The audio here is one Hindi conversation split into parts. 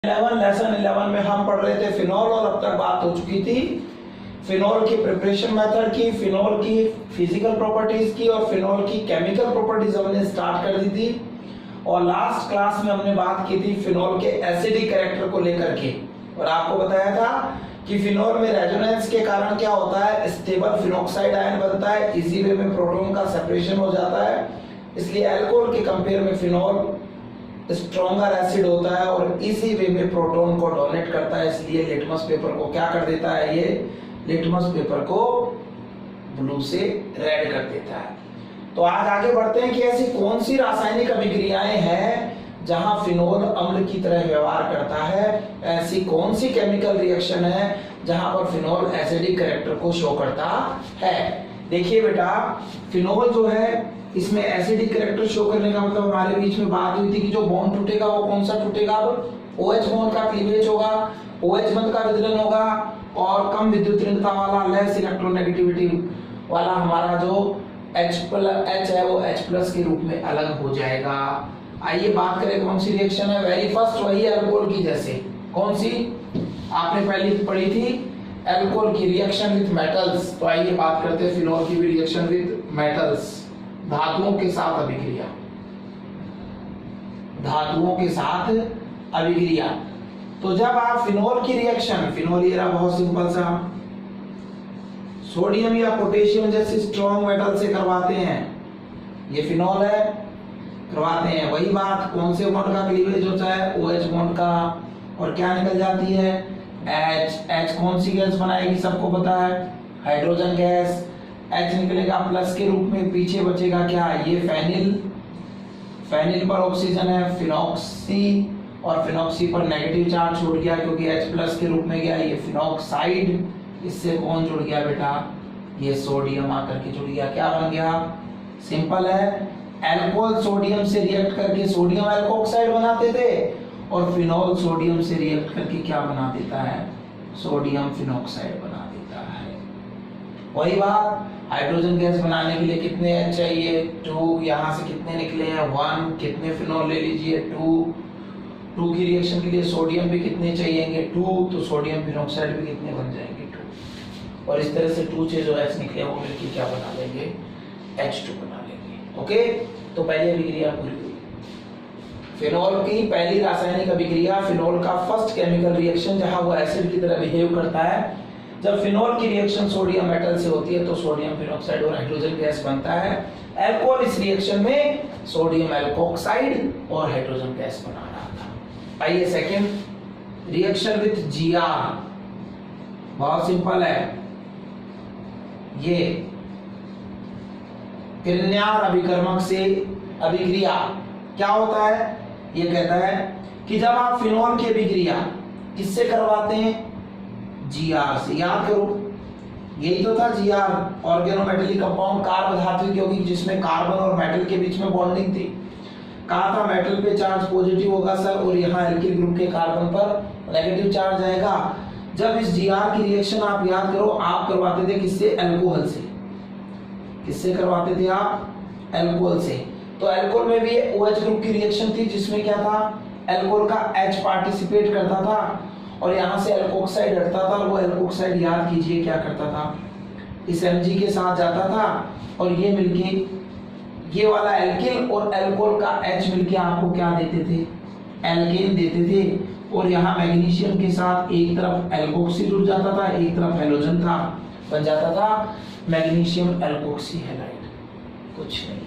लेसन 11 में हम पढ़ रहे थे फिनॉल और अब तक बात हो चुकी थी फिनॉल की प्रिपरेशन मेथड की, फिनॉल की फिजिकल प्रॉपर्टीज की और फिनॉल की केमिकल प्रॉपर्टीज हमने स्टार्ट कर दी थी। और लास्ट क्लास में हमने बात की थी फिनॉल के एसिडिक कैरेक्टर को लेकर के और आपको बताया था कि फिनॉल में रेजोनेंस के कारण क्या होता है, स्टेबल फिनॉक्साइड आयन बनता है, इसी वे में प्रोटॉन का सेपरेशन हो जाता है। इसलिए अल्कोहल के कंपेयर में फिनॉल स्ट्रॉन्गर एसिड होता है और इसी वे में प्रोटॉन को डोनेट करता है। इसलिए लिटमस पेपर को क्या कर देता है, ये लिटमस पेपर को ब्लू से रेड कर देता है। तो आज आगे बढ़ते हैं कि ऐसी कौन सी रासायनिक अभिक्रियाएं हैं जहां फिनॉल अम्ल की तरह व्यवहार करता है, ऐसी कौन सी केमिकल रिएक्शन है जहां पर फिनॉल एसिडिक कैरेक्टर को शो करता है। देखिए बेटा, फिनॉल जो है इसमें एसिडिक कैरेक्टर शो करने का मतलब हमारे बीच में बात हुई थी कि जो बॉन्ड टूटेगा वो कौन सा टूटेगा, OH बॉन्ड का क्लीवेज होगा, OH बंध का विदलन होगा और कम विद्युत ऋणता वाला लेस इलेक्ट्रोनेगेटिविटी वाला हमारा जो H है वो H+ के रूप में अलग हो जाएगा। आइए बात करें कौन सी रिएक्शन है। वेरी फर्स्ट वही अल्कोहल की, जैसे कौन सी आपने पहले पढ़ी थी, अल्कोहल की रिएक्शन विद मेटल्स। तो आइए बात करते हैं फिनॉल की भी रिएक्शन विद मेटल्स, धातुओं के साथ अभिक्रिया, धातुओं के साथ अभिक्रिया। तो जब आप फिनॉल की रिएक्शन, फिनॉल ये रहा बहुत सिंपल सा, सोडियम या पोटेशियम जैसे स्ट्रॉन्ग मेटल से करवाते हैं, ये फिनॉल है, करवाते हैं, वही बात कौन से बॉन्ड का क्लीवेज होता है, OH बॉन्ड का, और क्या निकल जाती है H कौन सी गैस बनाएगी सबको पता है, हाइड्रोजन गैस। H निकलेगा प्लस के रूप में, पीछे बचेगा क्या, ये फेनिल, फेनिल पर ऑक्सीजन है फिनॉक्सी और फिनॉक्सी पर नेगेटिव चार्ज छोड़ गया क्योंकि H+ के रूप में गया, ये फिनॉक्साइड, इससे कौन जुड़ गया बेटा, ये सोडियम आकर के जुड़ गया, क्या बन गया, सिंपल है, अल्कोहल सोडियम से रिएक्ट करके सोडियम एल्कोक्साइड बनाते थे और फिनॉल सोडियम से रिएक्ट करके क्या बना देता है, सोडियम फिनॉक्साइड बना देता है। वही बात हाइड्रोजन गैस बनाने के लिए कितने H चाहिए, 2, यहाँ से कितने निकले हैं 1, कितने फिनॉल ले लीजिए 2 की रिएक्शन के लिए सोडियम भी कितने चाहिएंगे 2, तो सोडियम फिनॉक्साइड भी कितने बन जाएंगे 2, और इस तरह से 2 से जो H निकले वो मिलकर क्या बना लेंगे, H2 बना लेंगे। ओके, तो पहली अभिक्रिया पूरी हुई। फिनॉल की पहली रासायनिक अभिक्रिया, फिनॉल का फर्स्ट केमिकल रिएक्शन जहां वो एसिड की तरह बिहेव करता है। जब फिनॉल की रिएक्शन सोडियम मेटल से होती है तो सोडियम फिनॉक्साइड और हाइड्रोजन गैस बनता है। अल्कोहल इस रिएक्शन में सोडियम एल्कोक्साइड और हाइड्रोजन गैस बना रहा था। आइए सेकंड रिएक्शन विद Gr, बहुत सिंपल है, ये किरण्यार अभिकर्मक से अभिक्रिया क्या होता है, ये कहता है कि जब आप फिनॉल की अभिक्रिया किससे करवाते हैं, Gr से, याद करो यही तो था Gr, ऑर्गेनोमेटेलिक कंपाउंड, कार्ब धातु क्योंकि जिसमें कार्बन और मेटल के बीच में बॉन्डिंग थी। कहा था मेटल पे चार्ज पॉजिटिव होगा सर और यहाँ एल्किल ग्रुप के कार्बन पर नेगेटिव चार्ज आएगा। जब इस Gr की रिएक्शन आप याद करो, आप करवाते थे किससे, अल्कोहल से, किससे करवाते थे आप, अल्कोहल से। तो अल्कोहल में भी OH ग्रुप की रिएक्शन थी जिसमें क्या था, अल्कोहल का H पार्टिसिपेट करता था और यहाँ से एल्कोक्साइड हटता था और वो एल्कोक्साइड याद कीजिए क्या करता था, इस Mg के साथ जाता था और ये मिलके ये वाला एल्किल और अल्कोहल का H मिलके आपको क्या देते थे, एल्केन देते थे। और यहाँ मैग्नीशियम के साथ एक तरफ एल्कोक्सी जुड़ जाता था, एक तरफ हैलोजन था, बन जाता था मैग्नीशियम एल्कोक्सी हैलाइड। कुछ नहीं है।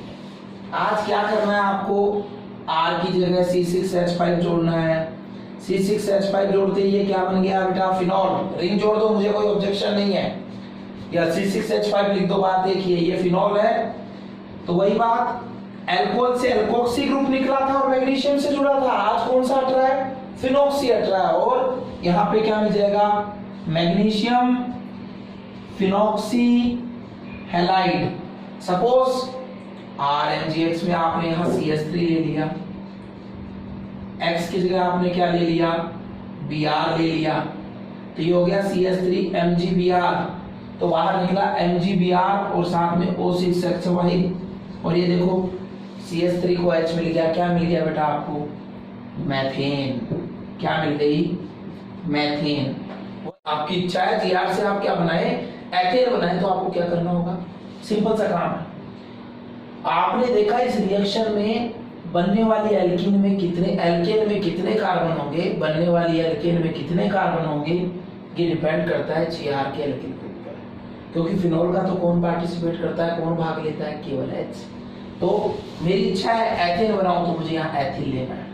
आज क्या करना है आपको, R की जगह C6H5 जोड़ना है। C6H5 जोड़ते ही ये क्या बन गया बेटा, फिनॉल। रिंग जोड़ दो, मुझे कोई ऑब्जेक्शन नहीं है, या C6H5 लिख दो, बात देखिए ये फिनॉल है। तो वही बात, अल्कोहल से एल्कोक्सी ग्रुप निकला था और मैग्नीशियम से जुड़ा था, आज कौन सा हट रहा है, फिनॉक्सी हट रहा है और यहाँ पे क्या मिल जाएगा, magnesium phenoxy halide. Suppose RMgX में आपने यहाँ CH3 ले लिया, X की जगह आपने क्या ले लिया, Br ले लिया, तो ये हो गया CH3MgBr। तो बाहर निकला MgBr और साथ में O6H5 और ये देखो CH3 को H मिल गया, क्या मिल गया बेटा आपको, मैथेन। क्या मिल गई, मैथेन। आपकी इच्छा है जीआर से आप क्या बनाए, एथेन बनाए, तो आपको क्या करना होगा, सिंपल सा काम है। आपने देखा इस रिएक्शन में बनने वाली एल्केन में कितने कार्बन होंगे, बनने वाली एल्केन में कितने कार्बन होंगे, ये डिपेंड करता है जीआर के एल्केन ग्रुप पर, क्योंकि फिनोल का तो कौन पार्टिसिपेट करता है, कौन भाग लेता है, केवल H। तो मेरी इच्छा है एथेन बनाऊं, तो मुझे यहाँ एथिल लेना है।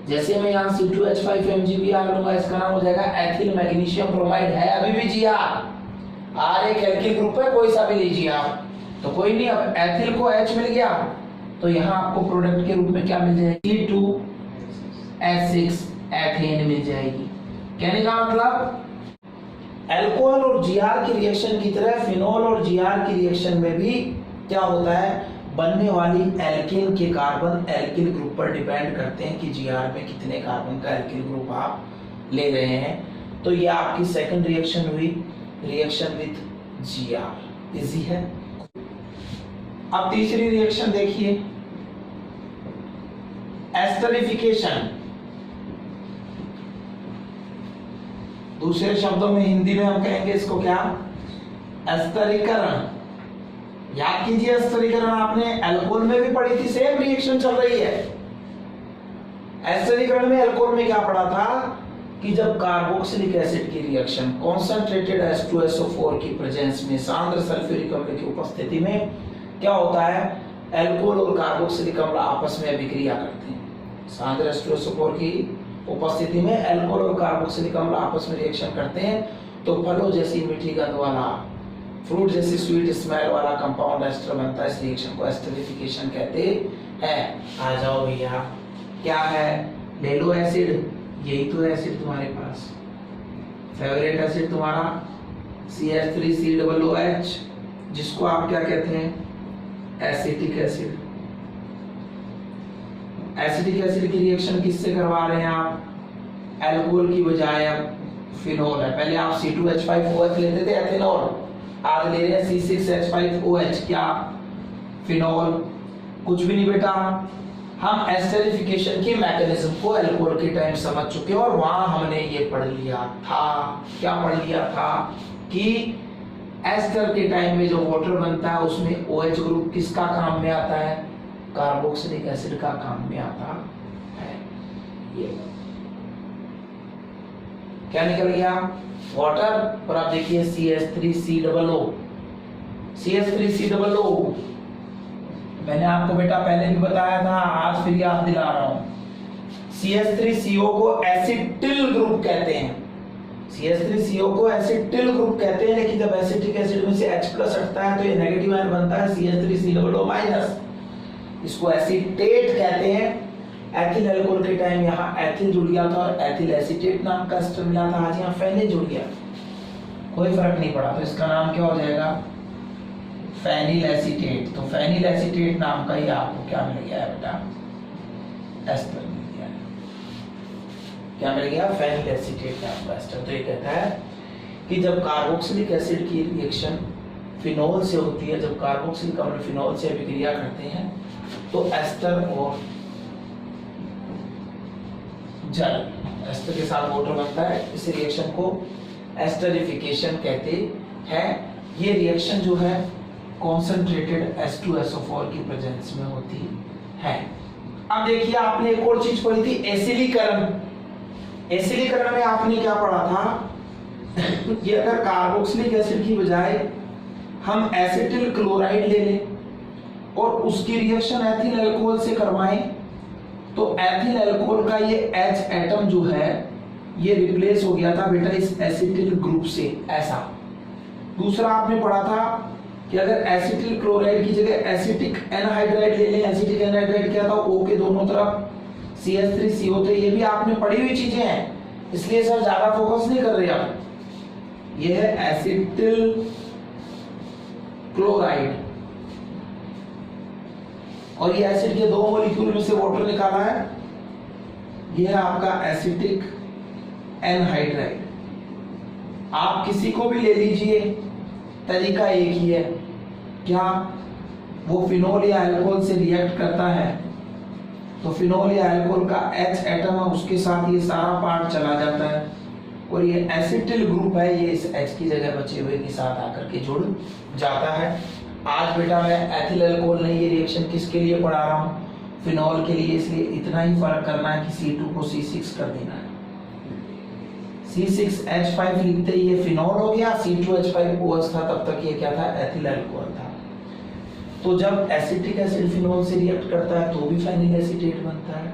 जैसे मैं यहाँ C2H5MgBr लूंगा, इसका नाम हो जाएगा एथिल मैग्नीशियम ब्रोमाइड। है अभी भी जीआर एक एल्किल ग्रुप है, कोई सा भी लीजिए आप, तो कोई नहीं। अब एथिल को H मिल गया, तो यहाँ आपको प्रोडक्ट के रूप में क्या मिल जाएगी, C2H6 एथेन मिल जाएगी। कहने का मतलब अल्कोहल और जीआर की रिएक्शन की तरह फिनोल और जीआर की रिएक्शन में भी क्या होता है, बनने वाली एल्केन के कार्बन एल्किल ग्रुप पर डिपेंड करते हैं कि जीआर में कितने कार्बन का एल्किल ग्रुप आप ले रहे हैं। तो ये आपकी सेकंड रिएक्शन हुई, रिएक्शन विद जीआर। इजी है। अब तीसरी रिएक्शन देखिए, एस्टरिफिकेशन। दूसरे शब्दों में हिंदी में हम कहेंगे इसको क्या, एस्टरीकरण। याद कीजिए एस्टरीकरण आपने अल्कोहल में भी पढ़ी थी, सेम रिएक्शन चल रही है। एस्टरीकरण में अल्कोहल में क्या पढ़ा था कि जब कार्बोक्सिलिक एसिड की रिएक्शन कॉन्सेंट्रेटेड H2SO4 की प्रेजेंस में सांद्र सल्फ्यूरिक अम्ल की उपस्थिति में क्या होता है, अल्कोहल और कार्बोक्सिलिक अम्ल आपस में अभिक्रिया करते हैं। सांद्र H2SO4 की उपस्थिति में अल्कोहल और कार्बोक्सिलिक अम्ल आपस में रिएक्शन करते हैं, तो फलों जैसी मीठी गंध वाला, फ्रूट जैसी स्वीट स्मेल वाला कंपाउंड एस्टर बनता है। इस रिएक्शन को एस्टरिफिकेशन कहते हैं। आ जाओ भैया, क्या है, ले लो एसिड, यही तो एसिड तुम्हारे पास, फेवरेट एसिड तुम्हारा CH3COOH, जिसको आप क्या कहते हैं, एसिटिक एसिड। एसिटिक एसिड की रिएक्शन किससे करवा रहे हैं आप, अल्कोहल की बजाय अब फिनोल है। पहले आप C2H5OH लेते थे एथेनॉल, आज ले रहे हैं C6H5OH, क्या, फिनोल। कुछ भी नहीं बेटा, हम एस्टरिफिकेशन की मैकेनिज्म को अल्कोहल के टाइम समझ चुके हैं, और वहां हमने ये पढ़ लिया था, क्या पढ़ लिया था कि एस्टर के टाइम में जो वाटर बनता है उसमें OH ग्रुप किसका काम में आता है, कार्बोक्सिलिक एसिड का काम में आता है। ये क्या निकल गया, वाटर। और आप देखिए CH3COO, CH3COO मैंने आपको बेटा पहले भी बताया था, आज फिर याद दिला रहा हूं। CH3CO को एसिटिल ग्रुप कहते हैं, CH3CO को एसिटिल ग्रुप कहते हैं, लेकिन जब एसिटिक एसिड में से H+ हटता है तो ये नेगेटिव आयन बनता है CH3COO-। इसको एसीटेट कहते हैं। एथिल अल्कोहल के टाइम यहाँ एथिल जुड़ गया था और एथिल एसीटेट नाम का एस्टर मिला था, आज यहाँ फेनिल जुड़ गया, कोई फर्क नहीं पड़ा, तो इसका नाम क्या हो जाएगा, फेनिल एसीटेट। तो फेनिल एसीटेट नाम का ही आपको क्या मिल गया है बेटा, एस्टर मिल गया है। क्या मिल गया, फेनिल एसीटेट नाम का एस्टर। तो ये कहता है कि जब कार्बोक्सिलिक एसिड की रिएक्शन फिनोल से होती है, जब कार्बोक्सिलिक अम्ल फिनोल से अभिक्रिया करते हैं, तो एस्टर और जल, एस्टर के साथ वाटर बनता है, इस रिएक्शन को एस्टरिफिकेशन कहते हैं। ये रिएक्शन जो है कॉन्सेंट्रेटेड H2SO4 की प्रेजेंस में होती है। अब देखिए आपने एक और चीज पढ़ी थी, एसिलीकरण। एसिलीकरण में आपने क्या पढ़ा था कि अगर कार्बोक्सिलिक एसिड की बजाय हम एसिटिल क्लोराइड ले लें और उसकी रिएक्शन एथिल अल्कोहल से करवाएं, तो एथिल अल्कोहल का ये H एटम जो है ये रिप्लेस हो गया था बेटा इस एसिटिल ग्रुप से, ऐसा। दूसरा आपने पढ़ा था कि अगर एसिटिल क्लोराइड की जगह एसिटिक एनहाइड्राइड ले लें, एसिटिक एनहाइड्राइड क्या था, O के दोनों तरफ CH3CO थे। ये भी आपने पढ़ी हुई चीजें हैं, इसलिए सर ज्यादा फोकस नहीं कर रहे आप। ये है एसिटिल क्लोराइड, और ये एसिड के दो मॉलिक्यूल में से वाटर निकाला है, ये है आपका एसिटिक एनहाइड्राइड। आप किसी को भी ले लीजिए, तरीका एक ही है, क्या वो फिनोल या अल्कोहल से रिएक्ट करता है तो फिनोल या अल्कोहल का H एटम है, उसके साथ ये सारा पार्ट चला जाता है और ये एसिटिल ग्रुप है, ये इस H की जगह बचे हुए के साथ आकर के जुड़ जाता है। आज बेटा मैं एथिल अल्कोहल नहीं, ये रिएक्शन किसके लिए पढ़ा रहा हूँ, फिनोल के लिए, इसलिए इतना ही फर्क करना है कि C2 को C6 कर देना है। C6H5 लिखते ही ये फिनोल हो गया, C2H5OH था, तब तक ये क्या था, एथिल अल्कोहल था। तो जब एसिटिक एसिड फिनोल से रिएक्ट करता है तो भी फेनिल एसीटेट बनता है।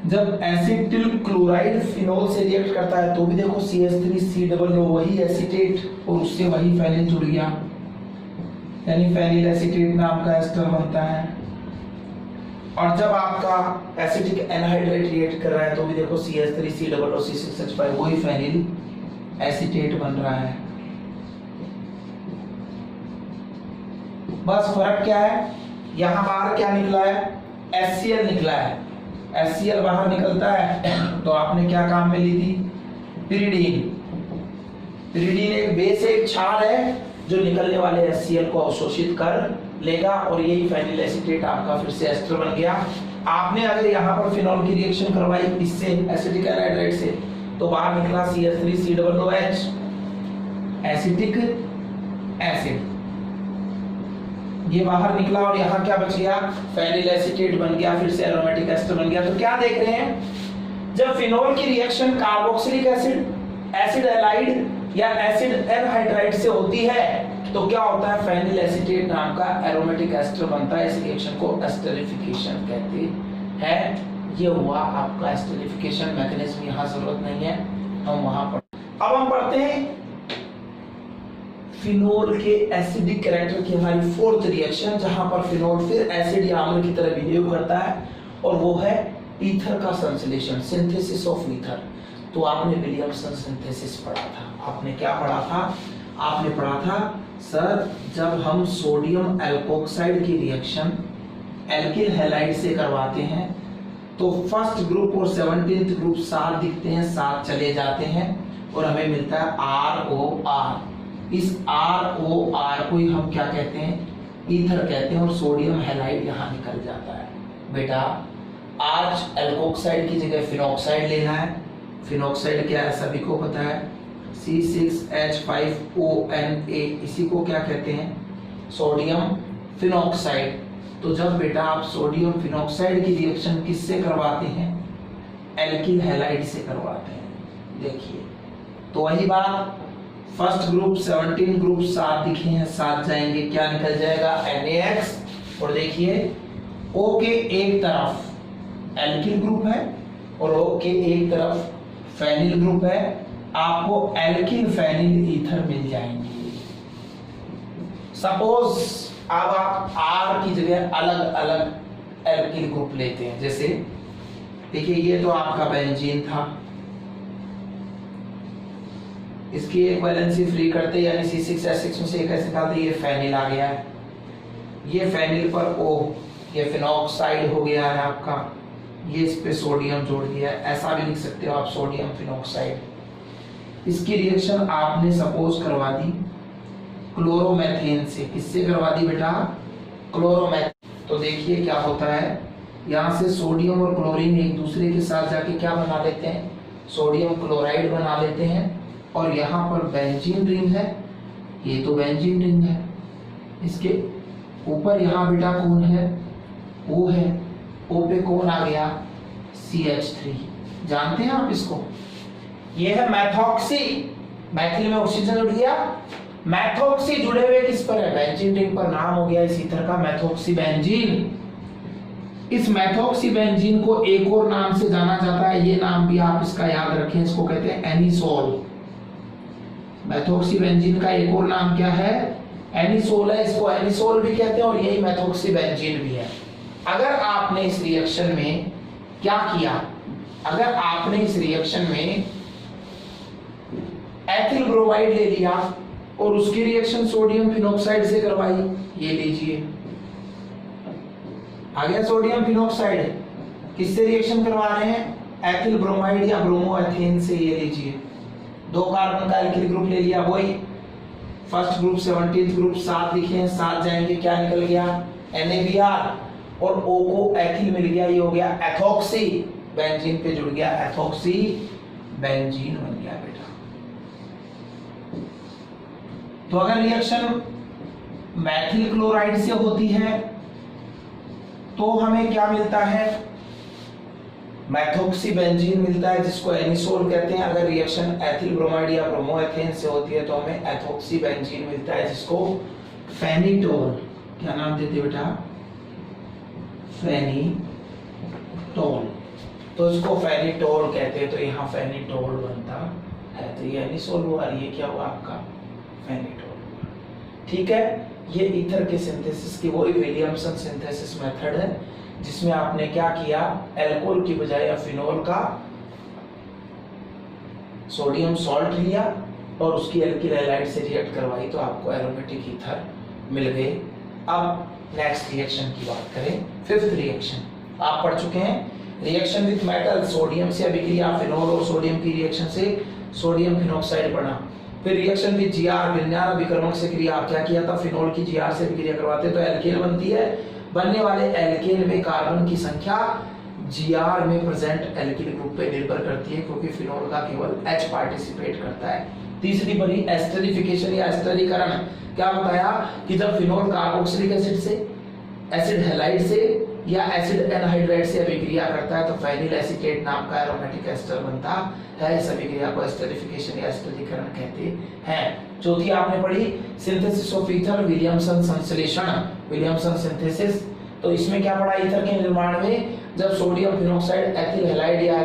जब एसिटिल क्लोराइड फिनोल से रिएक्ट करता है तो भी देखो CH3COO वही एसीटेट और उससे वही फेनिल जुड़ गया, यानी फेनिल एसीटेट नाम का एस्टर बनता है। और जब आपका एसिटिक एनहाइड्रेट रिएक्ट कर रहा है तो भी देखो CH3COO C6H5 वही फेनिल एसीटेट बन रहा है। बस फर्क क्या है, यहां बाहर क्या निकला है, HCl निकला है। HCl बाहर निकलता है तो आपने क्या काम में ली थी, पिरिडीन। पिरिडीन एक बेस, एक क्षार है जो निकलने वाले HCl को अवशोषित कर लेगा और यही फेनिल एसीटेट आपका फिर से एस्टर बन गया। आपने अगर यहाँ पर फिनोल की रिएक्शन करवाई इससे एसिटिक एनहाइड्रेट से तो बाहर निकला CH3COOH एसिटिक एसिड, ये बाहर निकला और यहाँ क्या बच गया, फेनिल एसीटेट बन गया, फिर से एरोमेटिक एस्टर बन गया। तो क्या देख रहे हैं, जब फिनोल की reaction carboxylic acid, acid halide या एसिड एनहाइड्राइड से होती है तो क्या होता है, फेनिल एसीटेट नाम का एरोमेटिक एस्टर बनता है। इस रिएक्शन को एस्टरिफिकेशन कहते हैं। ये हुआ आपका एस्टरिफिकेशन मैकेनिज्म, यहाँ जरूरत नहीं है, हम वहां पर। अब हम पढ़ते हैं फिनोल के एसिडिक कैरेक्टर की हमारी फोर्थ रिएक्शन, जहां पर फिनोल फिर एसिड या अम्ल की तरह बिहेव करता है और वो है ईथर का संश्लेषण, सिंथेसिस ऑफ ईथर। तो आपने विलियमसन सिंथेसिस पढ़ा था। आपने क्या पढ़ा था, आपने पढ़ा था सर जब हम सोडियम एल्कोक्साइड की रिएक्शन एल्किल हैलाइड से करवाते हैं तो फर्स्ट ग्रुप और 17th ग्रुप साथ दिखते हैं, साथ चले जाते हैं और हमें मिलता है ROR। इस ROR को ही हम क्या कहते हैं, ईथर कहते हैं और सोडियम हैलाइड यहाँ निकल जाता है। बेटा आज एल्कोक्साइड की जगह फिनॉक्साइड लेना है। फिनॉक्साइड क्या है सभी को पता है, C6H5ONA, इसी को क्या कहते हैं, सोडियम फिनॉक्साइड। तो जब बेटा आप सोडियम फिनॉक्साइड की रिएक्शन किससे करवाते हैं, एल्किल हैलाइड से करवाते हैं। देखिए तो वही बात, फर्स्ट ग्रुप 17 ग्रुप साथ दिखे हैं, साथ जाएंगे, क्या निकल जाएगा, NaX। और देखिए O के एक तरफ एल्किल ग्रुप है और O के एक तरफ फेनिल ग्रुप है, आपको एल्किल फेनिल ईथर मिल जाएंगे। सपोज अब आप R की जगह अलग अलग एल्किल ग्रुप लेते हैं, जैसे देखिए ये तो आपका बेंजीन था, इसकी एक वैलेंसी फ्री करते यानी C6H6 में से एक निकालते, ये फेनिल आ गया है, ये फेनिल पर O, ये फिनॉक्साइड हो गया है आपका, ये इस पे सोडियम जोड़ दिया, ऐसा भी लिख सकते हो आप सोडियम फिनॉक्साइड। इसकी रिएक्शन आपने सपोज करवा दी क्लोरोमेथेन से, किससे करवा दी बेटा, क्लोरोमेथेन। तो देखिए क्या होता है, यहाँ से सोडियम और क्लोरीन एक दूसरे के साथ जाके क्या बना लेते हैं, सोडियम क्लोराइड बना लेते हैं और यहाँ पर बेंजीन रिंग है, ये तो बेंजीन रिंग है, इसके ऊपर यहाँ बेटा कौन है, O है, O पे कौन आ गया, CH3, जानते हैं आप इसको, ये है मैथॉक्सी, मैथिल में ऑक्सीजन जुड़ गया, मैथॉक्सी जुड़े हुए किस पर है, बेंजीन रिंग पर, नाम हो गया इस ईथर का मैथॉक्सी बेंजीन। इस मैथॉक्सी बेंजीन को एक और नाम से जाना जाता है, ये नाम भी आप इसका याद रखें, इसको कहते हैं एनिसोल। मैथॉक्सी बेंजीन का एक और नाम क्या है, एनिसोल है, इसको एनिसोल भी कहते हैं और यही मैथॉक्सी बेंजीन भी है। अगर आपने इस रिएक्शन में क्या किया, अगर आपने इस रिएक्शन में एथिल ब्रोमाइड ले लिया और उसकी रिएक्शन सोडियम फिनॉक्साइड से करवाई, ये लीजिए आ गया सोडियम फिनॉक्साइड, किससे रिएक्शन करवा रहे हैं, एथिल ब्रोमाइड या ब्रोमोएथेन से, ये लीजिए 2 कार्बन का एल्किल ग्रुप ले लिया, वही फर्स्ट ग्रुप 17th ग्रुप साथ लिखे हैं, साथ जाएंगे, क्या निकल गया, NaBr। और O को एथिल मिल गया, ये हो गया एथॉक्सी बेंजीन पे जुड़ गया, एथॉक्सी बेंजीन बन गया बेटा। तो अगर रिएक्शन मैथिल क्लोराइड से होती है तो हमें क्या मिलता है, मैथोक्सी बेंजीन मिलता है जिसको एनिसोल कहते हैं। अगर रिएक्शन एथिल ब्रोमाइड या ब्रोमोएथेन से होती है तो हमें एथोक्सी बेंजीन मिलता है जिसको फेनिटोल, क्या नाम देते बेटा, फेनिटोल, तो इसको फेनिटोल कहते हैं। तो यहाँ फेनिटोल बनता है, तो ये एनिसोल हुआ, ये क्या हुआ आपका फेनिटोल हुआ। ठीक है, ये ईथर के सिंथेसिस की वही विलियमसन सिंथेसिस मेथड है जिसमें आपने क्या किया, एल्कोहल की बजाय या फिनोल का सोडियम सॉल्ट लिया और उसकी एल्किल हैलाइड से रिएक्ट करवाई तो आपको एरोमेटिक ईथर मिल गए। अब नेक्स्ट रिएक्शन की बात करें, फिफ्थ रिएक्शन आप पढ़ चुके हैं, रिएक्शन विद मेटल, सोडियम से अभिक्रिया, फिनोल और सोडियम की रिएक्शन से सोडियम फिनोक्साइड बना। फिर रिएक्शन विद जीआर, विज्ञान अभिकर्मक से क्रिया, क्या किया था, फिनोल की जीआर से अभिक्रिया करवाते तो एल्केन बनती है। बनने वाले एल्केन में कार्बन की संख्या जीआर में प्रेजेंट एल्किल ग्रुप पे निर्भर करती है क्योंकि फिनोल का केवल H पार्टिसिपेट करता है। तीसरी बनी एस्टरिफिकेशन या एस्टरीकरण, क्या बताया कि जब फिनोल कार्बोक्सिलिक एसिड से, एसिड हैलाइड से या एसिड एनहाइड्राइड से अभिक्रिया करता है तो फेनिल एसीटेट नाम का एरोमेटिक एस्टर बनता है। इस अभिक्रिया को एस्टरिफिकेशन या एस्टरीकरण कहते हैं। चौथी आपने पढ़ी सिंथेसिस ऑफ ईथर, विलियमसन संश्लेषण, विलियमसन सिंथेसिस। तो इसमें क्या पढ़ा, ईथर के निर्माण में जब सोडियम फिनोक्साइड एथिल हैलाइड या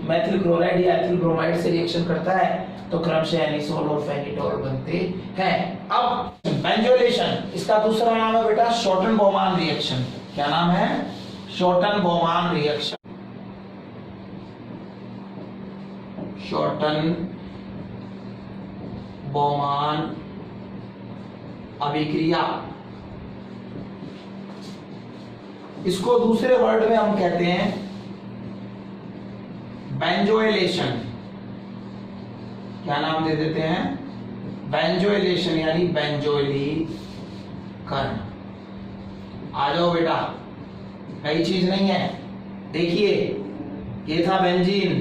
मैथिल क्लोराइड या एथिल ब्रोमाइड से रिएक्शन करता है तो क्रमशः एनिसोल और फेनिटोल बनते हैं। अब बेंजोइलेशन, इसका दूसरा नाम है बेटा शॉर्टन-बोमान रिएक्शन। क्या नाम है, शॉर्टन-बोमान रिएक्शन। शॉर्टन-बोमान अभिक्रिया, इसको दूसरे वर्ड में हम कहते हैं बेंजोइलेशन। क्या नाम दे देते हैं, बेंजोइलेशन यानी बेंजोइलीकरण। आ जाओ बेटा, नई चीज नहीं है। देखिए ये था बेंजीन,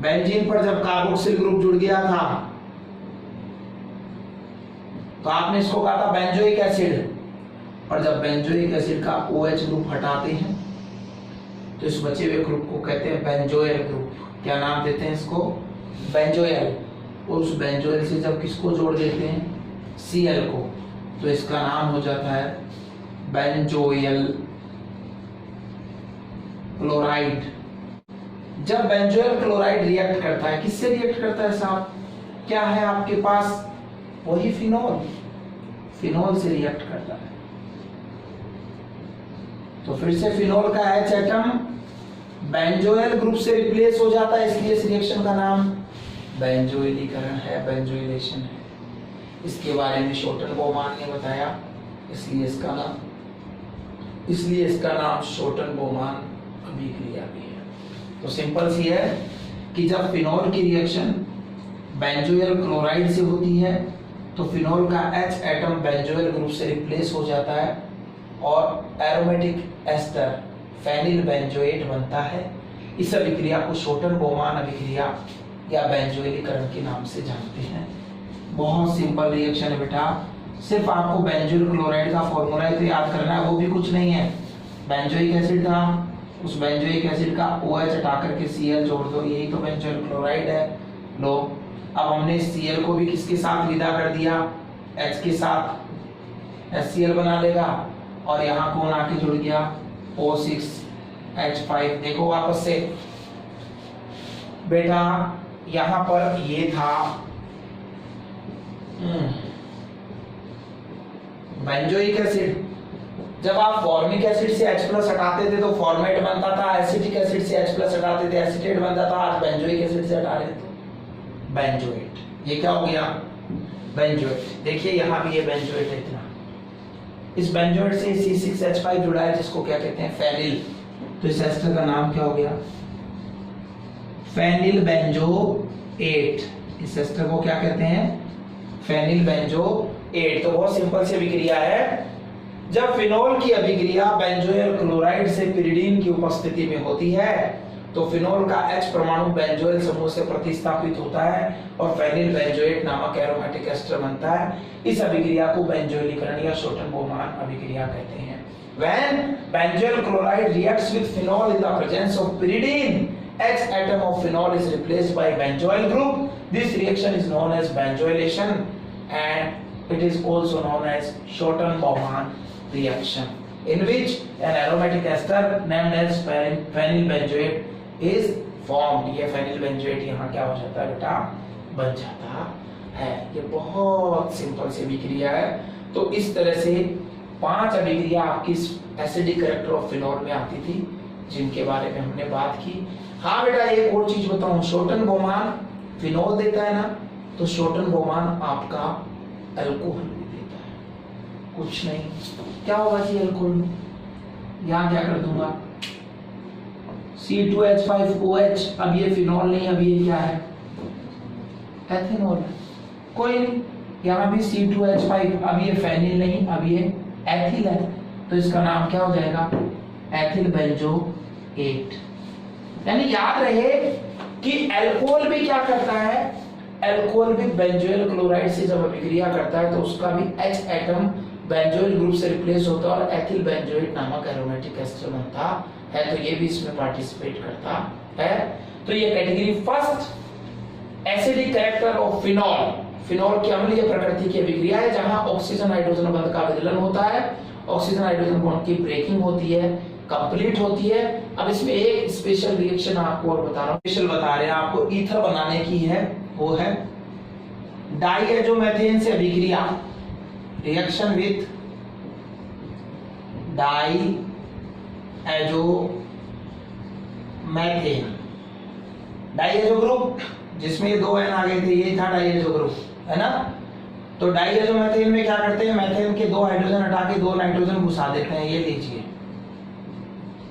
बेंजीन पर जब कार्बोक्सिल ग्रुप जुड़ गया था तो आपने इसको कहा था बेंजोइक एसिड, और जब बेंजोइक एसिड का OH ग्रुप हटाते हैं तो इस बचे हुए ग्रुप को कहते हैं बेंजोइल ग्रुप। क्या नाम देते हैं इसको, बेंजोइल। और उस बेंजोइल से जब किसको जोड़ देते हैं, Cl को, तो इसका नाम हो जाता है बेंजोइल क्लोराइड। जब बेंजोइल क्लोराइड रिएक्ट करता है, किससे रिएक्ट करता है साहब, क्या है आपके पास, वही फिनोल, फिनोल से रिएक्ट करता है। तो फिर से फिनोल का H एटम बेंजोइल ग्रुप से रिप्लेस हो जाता है, इसलिए इस रिएक्शन का नाम बेंजोइलीकरण है, बेंजोइलेशन है। इसके बारे में शॉर्टन-बोमान ने बताया, इसलिए इसका नाम शॉर्टन-बोमान अभिक्रिया भी है। तो सिंपल सी है कि जब फिनोल की रिएक्शन बेंजोइल क्लोराइड से होती है तो फिनोल का H एटम बेंजोइल ग्रुप से रिप्लेस हो जाता है और एरोमेटिक एस्टर फेनिल बेंजोएट बनता है। इस अभिक्रिया को शॉर्टन-बोमान अभिक्रिया या बेंजोइलीकरण के नाम से जानते हैं। बहुत सिंपल रिएक्शन है बेटा, सिर्फ आपको बेंजोइल क्लोराइड का फॉर्मूला तो याद करना है, वो भी कुछ नहीं है। बेंजोइक एसिड था, उस बेंजोइक एसिड का OH हटा करके Cl जोड़ दो, यही तो बेंजोइल क्लोराइड है। लो, अब हमने Cl को भी किसके साथ विदा कर दिया, H के साथ, HCl बना लेगा और यहाँ कौन आके जुड़ गया, O6H5। देखो वापस से बेटा, यहाँ पर ये था बेंजोइक एसिड। जब आप फॉर्मिक एसिड से H+ हटाते थे तो फॉर्मेट बनता था, एसिटिक एसिड से H+ हटाते थे एसीटेट बनता था। आज बेंजोइक एसिड से हटा रहे थे बेंजोएट, ये क्या हो गया, बेंजोएट। देखिए यहाँ भी ये बेंजोएट है इतना, इस बेंजोएट से C6H5 जुड़ा है जिसको क्या कहते हैं, फेनिल। तो इस एस्टर का नाम क्या हो गया, फेनिल बेंजोएट। इस एस्टर को क्या कहते हैं, फेनिल बेंजोएट। तो बहुत सिंपल सी अभिक्रिया है, जब फिनोल की अभिक्रिया बेंजोइल क्लोराइड से पिरिडीन की उपस्थिति में होती है तो फिनोल का H परमाणु बेंजोइल समूह से प्रतिस्थापित होता है और फेनिल बेंजोएट नामक एरोमेटिक एस्टर बनता है। इस अभिक्रिया को बेंजोइलीकरण या शोटन-बोहमान अभिक्रिया कहते हैं। When benzoyl chloride reacts with phenol in the presence of pyridine, H atom of phenol is replaced by benzoyl group. This reaction is known as benzoylation and it is also known as Schotten-Baumann reaction, in which an aromatic ester named as phenyl benzoate is formed. ये phenyl benzoate यहाँ क्या हो जाता है बेटा, बन जाता है। ये बहुत सिंपल सी अभिक्रिया है। तो इस तरह से 5 अभिक्रिया आपकी एसिडिक कैरेक्टर ऑफ फिनोल में आती थी जिनके बारे में हमने बात की। हाँ बेटा एक और चीज बताऊं, शोटन-बोहमान फिनोल देता है ना, तो शोटन-बोहमान आपका अल्कोहल भी देता है। कुछ नहीं, क्या होगा जी अल्कोहल में, यहाँ क्या कर दूंगा C2H5OH। अब ये फिनोल नहीं, अब ये क्या है, एथेनॉल। कोई नहीं, यहाँ भी C2H5, अब ये फेनिल नहीं, अब ये एथिल है, तो इसका नाम क्या हो जाएगा, एथिल बेंजोएट। यानी याद रहे कि अल्कोहल भी क्या करता है, अल्कोहल भी बेंजोइल क्लोराइड से जब अभिक्रिया करता है तो उसका भी H एटम बेंजोइल ग्रुप से रिप्लेस होता है और एथिल बेंजोएट नामक एरोमेटिक एस्टर बनता है। तो ये भी इसमें पार्टिसिपेट करता है। तो ये category first acidic character of phenol. Phenol की अम्लीय प्रकृति की अभिक्रिया है जहां ऑक्सीजन हाइड्रोजन बंध का विदलन होता है, ऑक्सीजन हाइड्रोजन बॉन्ड की ब्रेकिंग होती है, कंप्लीट होती है। अब इसमें एक स्पेशल रिएक्शन आपको और बता रहा हूं, स्पेशल बता रहे हैं आपको, ईथर बनाने की है, वो है डाइएजोमेथेन से अभिक्रिया, रिएक्शन विथ डाइएजोमेथेन, डाइएजो ग्रुप जिसमें ये 2 N आ गए थे, ये था डाइएजो ग्रुप, है ना। तो डाइएजोमेथेन में क्या करते हैं, मेथेन के 2 हाइड्रोजन हटा के 2 नाइट्रोजन घुसा देते हैं। ये लीजिए,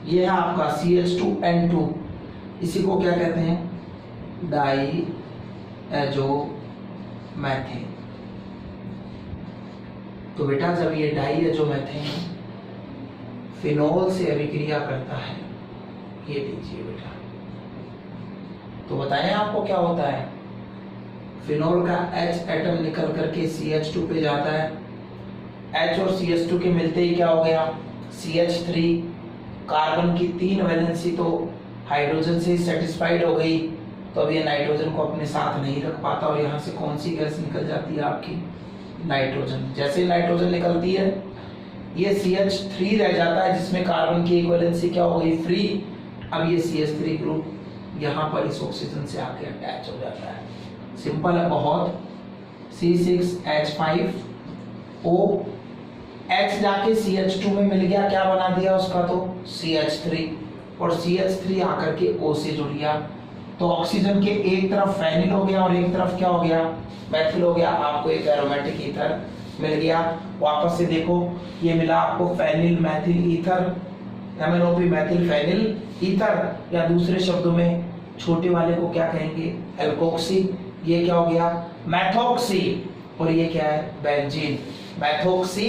ये है आपका CH2N2, इसी को क्या कहते हैं, डाइएजोमेथेन। तो बेटा जब ये डाइएजोमेथेन फिनोल से अभिक्रिया करता है, ये लीजिए बेटा, तो बताएं आपको क्या होता है, फिनोल का H एटम निकल करके CH2 पे जाता है, H और CH2 के मिलते ही क्या हो गया, CH3, कार्बन की 3 वैलेंसी तो हाइड्रोजन से सेटिस्फाइड हो गई, तो अब ये नाइट्रोजन को अपने साथ नहीं रख पाता और यहाँ से कौन सी गैस निकल जाती है आपकी, नाइट्रोजन। जैसे नाइट्रोजन निकलती है ये CH3 रह जाता है जिसमें कार्बन की एक वैलेंसी क्या हो गई, फ्री। अब ये CH3 ग्रुप यहाँ पर इस ऑक्सीजन से आके अटैच हो जाता है। सिंपल है बहुत, C6H5O, H जाके CH2 में मिल गया, क्या बना दिया उसका, तो CH3, और CH3 आकर के O से जुड़ गया, तो ऑक्सीजन के एक तरफ फेनिल हो गया और एक तरफ क्या हो गया, मैथिल हो गया। आपको एक एरोमेटिक ईथर मिल गया। वापस से देखो, ये मिला आपको phenyl methyl ether, MnOP methyl phenyl ether, या दूसरे शब्दों में छोटे वाले को क्या कहेंगे, एल्कोक्सी। ये क्या हो गया, मैथोक्सी, और ये क्या है, बेंजीन, मैथोक्सी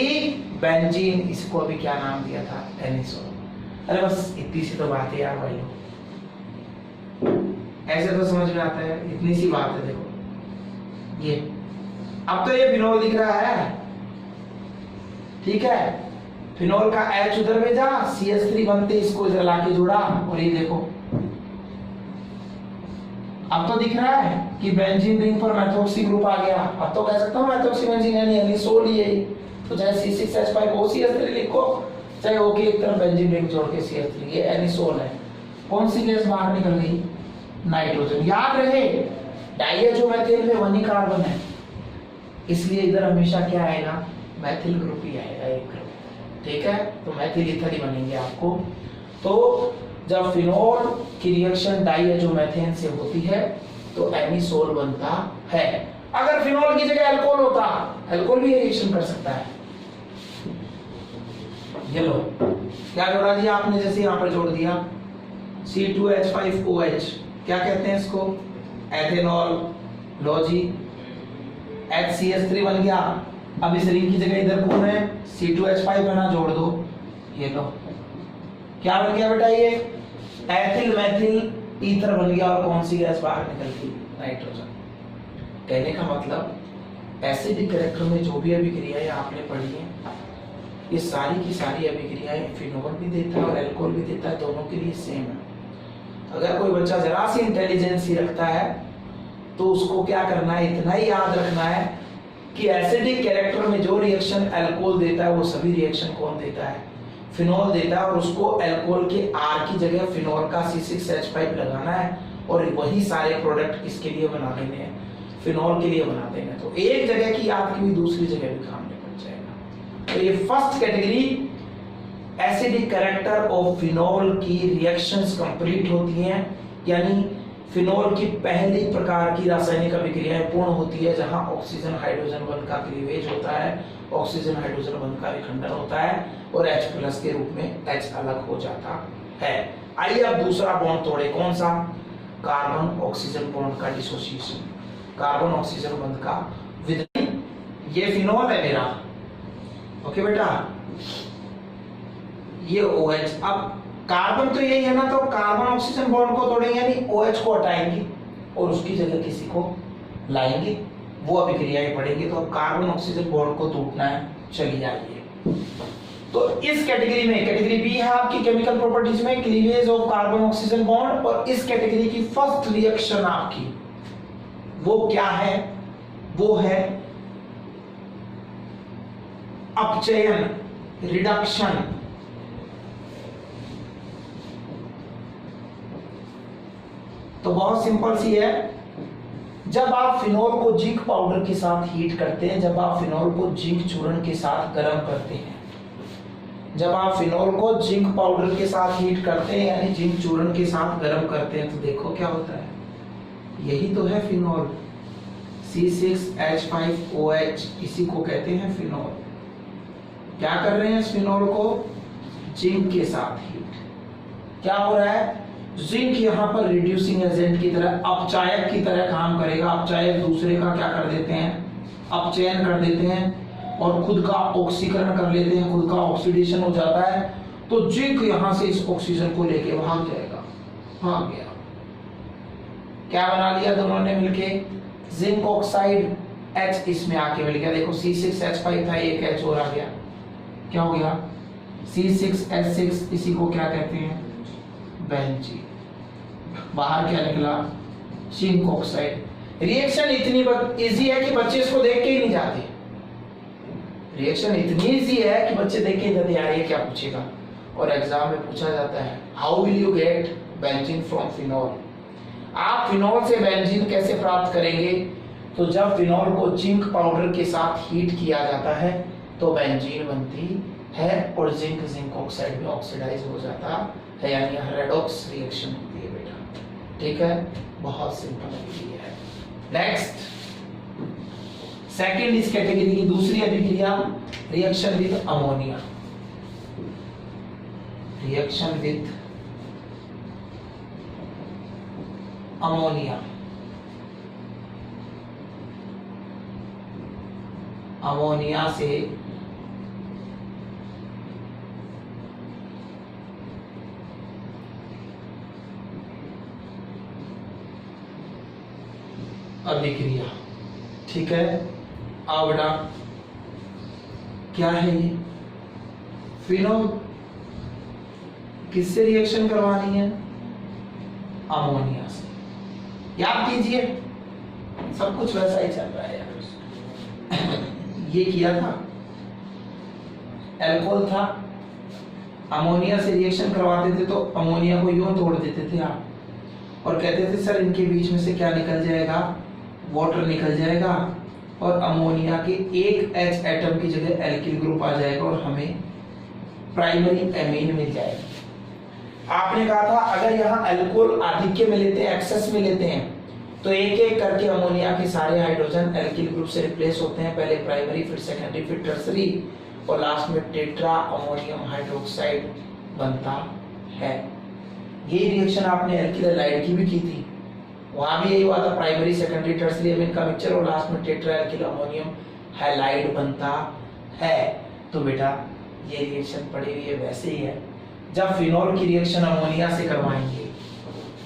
बेंजीन। इसको अभी क्या नाम दिया था, एनिसोल। अरे बस इतनी सी तो बात है यार भाइयों, ऐसे तो समझ में आता है, इतनी सी बात है। देखो ये अब तो ये फिनोल दिख रहा है, ठीक है, फिनोल का H उधर भेजा, CH3 बनते इसको इधर लाके जोड़ा, और ये देखो अब तो दिख रहा है कि बेंजीन रिंग पर मैथोक्सी ग्रुप आ गया। अब तो कह सकता हूँ मैथोक्सी बेंजीन यानी एनिसोल ही है। तो चाहे C6H5OCH3 लिखो, चाहे O की एक तरफ बेंजीन रिंग जोड़ के CH3, ये एनिसोल है। कौन सी गैस बाहर निकल गई, नाइट्रोजन। याद रहे डाइएजोमेथेन में 1 ही कार्बन है, इसलिए इधर हमेशा क्या आएगा, मैथिल ग्रुप ही आएगा, एक ग्रुप, ठीक है। तो मैथिल ईथर ही बनेंगे आपको। तो जब फिनोल की रिएक्शन डाइएजोमेथेन से होती है तो एनिसोल बनता है। अगर फिनोल की जगह अल्कोहल होता, अल्कोहल भी रिएक्शन कर सकता है। ये लो क्या जोड़ा दिया आपने, जैसे यहां पर जोड़ दिया C2H5OH, क्या कहते हैं इसको, एथेनॉल। लो जी, HCH3 बन गया, अब इस रिंग की जगह इधर कौन है, C2H5 है ना, जोड़ दो, ये लो, क्या बन गया बेटा, ये एथिल मैथिल ईथर बन गया। और कौन सी गैस बाहर निकल गई, नाइट्रोजन। कहने का मतलब एसिडिक कैरेक्टर में जो भी अभिक्रियाएं आपने पढ़ी हैं, ये सारी की सारी अभिक्रियाएं फिनोल भी देता है और अल्कोहल भी देता है, दोनों के लिए सेम है। अगर कोई बच्चा जरा सी इंटेलिजेंस ही रखता है तो उसको क्या करना है, इतना ही याद रखना है कि एसिडिक कैरेक्टर में जो रिएक्शन अल्कोहल देता है वो सभी रिएक्शन कौन देता है, फिनोल देता है। और उसको अल्कोहल के R की जगह फिनोल का C6H5 लगाना है और वही सारे प्रोडक्ट किसके लिए बना देने हैं, फिनोल के लिए बना देंगे। तो एक जगह की याद की भी दूसरी जगह भी काम निकल जाएगा। तो ये first category acidic character of phenol की रिएक्शंस कंप्लीट होती हैं, यानी फिनोल की पहली प्रकार की रासायनिक अभिक्रियाएं पूर्ण होती है जहां ऑक्सीजन हाइड्रोजन बंध का क्लीवेज होता है, ऑक्सीजन हाइड्रोजन बंध का विखंडन होता है और H+ के रूप में H अलग हो जाता है। आइए अब दूसरा बॉन्ड तोड़े, कौन सा, कार्बन ऑक्सीजन बॉन्ड का डिसोसिएशन, कार्बन ऑक्सीजन बंध का विदलन। ये फिनोल है मेरा, ओके बेटा, ये OH। अब कार्बन तो यही है ना, तो कार्बन ऑक्सीजन बॉन्ड को तोड़ेंगे यानी OH को हटाएंगे और उसकी जगह किसी को लाएंगे, वो अभिक्रियाएं पढ़ेंगे। तो अब कार्बन ऑक्सीजन बॉन्ड को टूटना है, चलिए आइए। तो इस कैटेगरी में, कैटेगरी बी है आपकी केमिकल प्रॉपर्टीज में cleavage of carbon oxygen bond, और इस कैटेगरी की फर्स्ट रिएक्शन आपकी वो क्या है, वो है अपचयन, रिडक्शन। तो बहुत सिंपल सी है, जब आप फिनोल को जिंक पाउडर के साथ हीट करते हैं, जब आप फिनोल को जिंक चूर्ण के साथ गर्म करते हैं, जब आप फिनोल को जिंक पाउडर के साथ हीट करते हैं यानी जिंक चूर्ण के साथ गर्म करते हैं, तो देखो क्या होता है, यही तो है फिनोल, C6H5OH, इसी को कहते हैं फिनोल। क्या कर रहे हैं इस फिनोल को, जिंक के साथ हीट, क्या हो रहा है, जिंक यहाँ पर रिड्यूसिंग एजेंट की तरह, अपचायक की तरह काम करेगा। अपचायक दूसरे का क्या कर देते हैं, अपचयन कर देते हैं और खुद का ऑक्सीकरण कर लेते हैं, खुद का ऑक्सीडेशन हो जाता है। तो जिंक यहां से इस ऑक्सीजन को लेके भाग जाएगा, भाग गया, क्या बना लिया दोनों ने मिलके, जिंक ऑक्साइड, H इसमें आके मिल गया। देखो C6H5 था, एक H और आ गया, क्या हो गया, C6H6, इसी को क्या कहते हैं, बेंजीन। बाहर क्या निकला, जिंक ऑक्साइड। रिएक्शन इतनी इजी है कि बच्चे इसको देख के ही नहीं जाते, रिएक्शन इतनी इजी है कि बच्चे देख के जाते, यार ये क्या पूछेगा, और एग्जाम में पूछा जाता है, how will you get benzene from phenol. आप फिनोल से बेंजीन कैसे प्राप्त करेंगे, तो जब फिनोल को जिंक पाउडर के साथ हीट किया जाता है तो बेंजीन बनती है और जिंक जिंक ऑक्साइड में ऑक्सीडाइज हो जाता है, यानी रेडॉक्स रिएक्शन होती है बेटा, ठीक है, बहुत सिंपल है। नेक्स्ट, सेकंड इस कैटेगरी की दूसरी अभिक्रिया, reaction with ammonia, reaction with ammonia. Ammonia से अभिक्रिया, ठीक है। अब बेटा क्या है ये, फिनोल किससे रिएक्शन करवानी है, अमोनिया से। याद कीजिए, सब कुछ वैसा ही चल रहा है यार। ये किया था, अल्कोहल था, अमोनिया से रिएक्शन करवाते थे, तो अमोनिया को यूं तोड़ देते थे आप और कहते थे सर इनके बीच में से क्या निकल जाएगा, वाटर निकल जाएगा और अमोनिया के एक H एटम की जगह एल्किल ग्रुप आ जाएगा और हमें प्राइमरी एमीन मिल जाएगी। आपने कहा था अगर यहाँ अल्कोहल आधिक्य में लेते हैं, एक्सेस में लेते हैं, तो एक एक करके अमोनिया के सारे हाइड्रोजन एल्किल ग्रुप से रिप्लेस होते हैं, पहले प्राइमरी, फिर सेकेंडरी, फिर टर्सरी और लास्ट में टेट्रा अमोनियम हाइड्रोक्साइड बनता है। यही रिएक्शन आपने एल्किल हैलाइड की भी की थी, वहां भी यही हुआ था, प्राइमरी, सेकेंडरी, टर्सरी एमीन का मिक्सचर और लास्ट में टेट्रा एल्किल अमोनियम हैलाइड बनता है। तो बेटा ये रिएक्शन पड़ी हुई है वैसे ही है। जब फिनोल की रिएक्शन अमोनिया से करवाएंगे,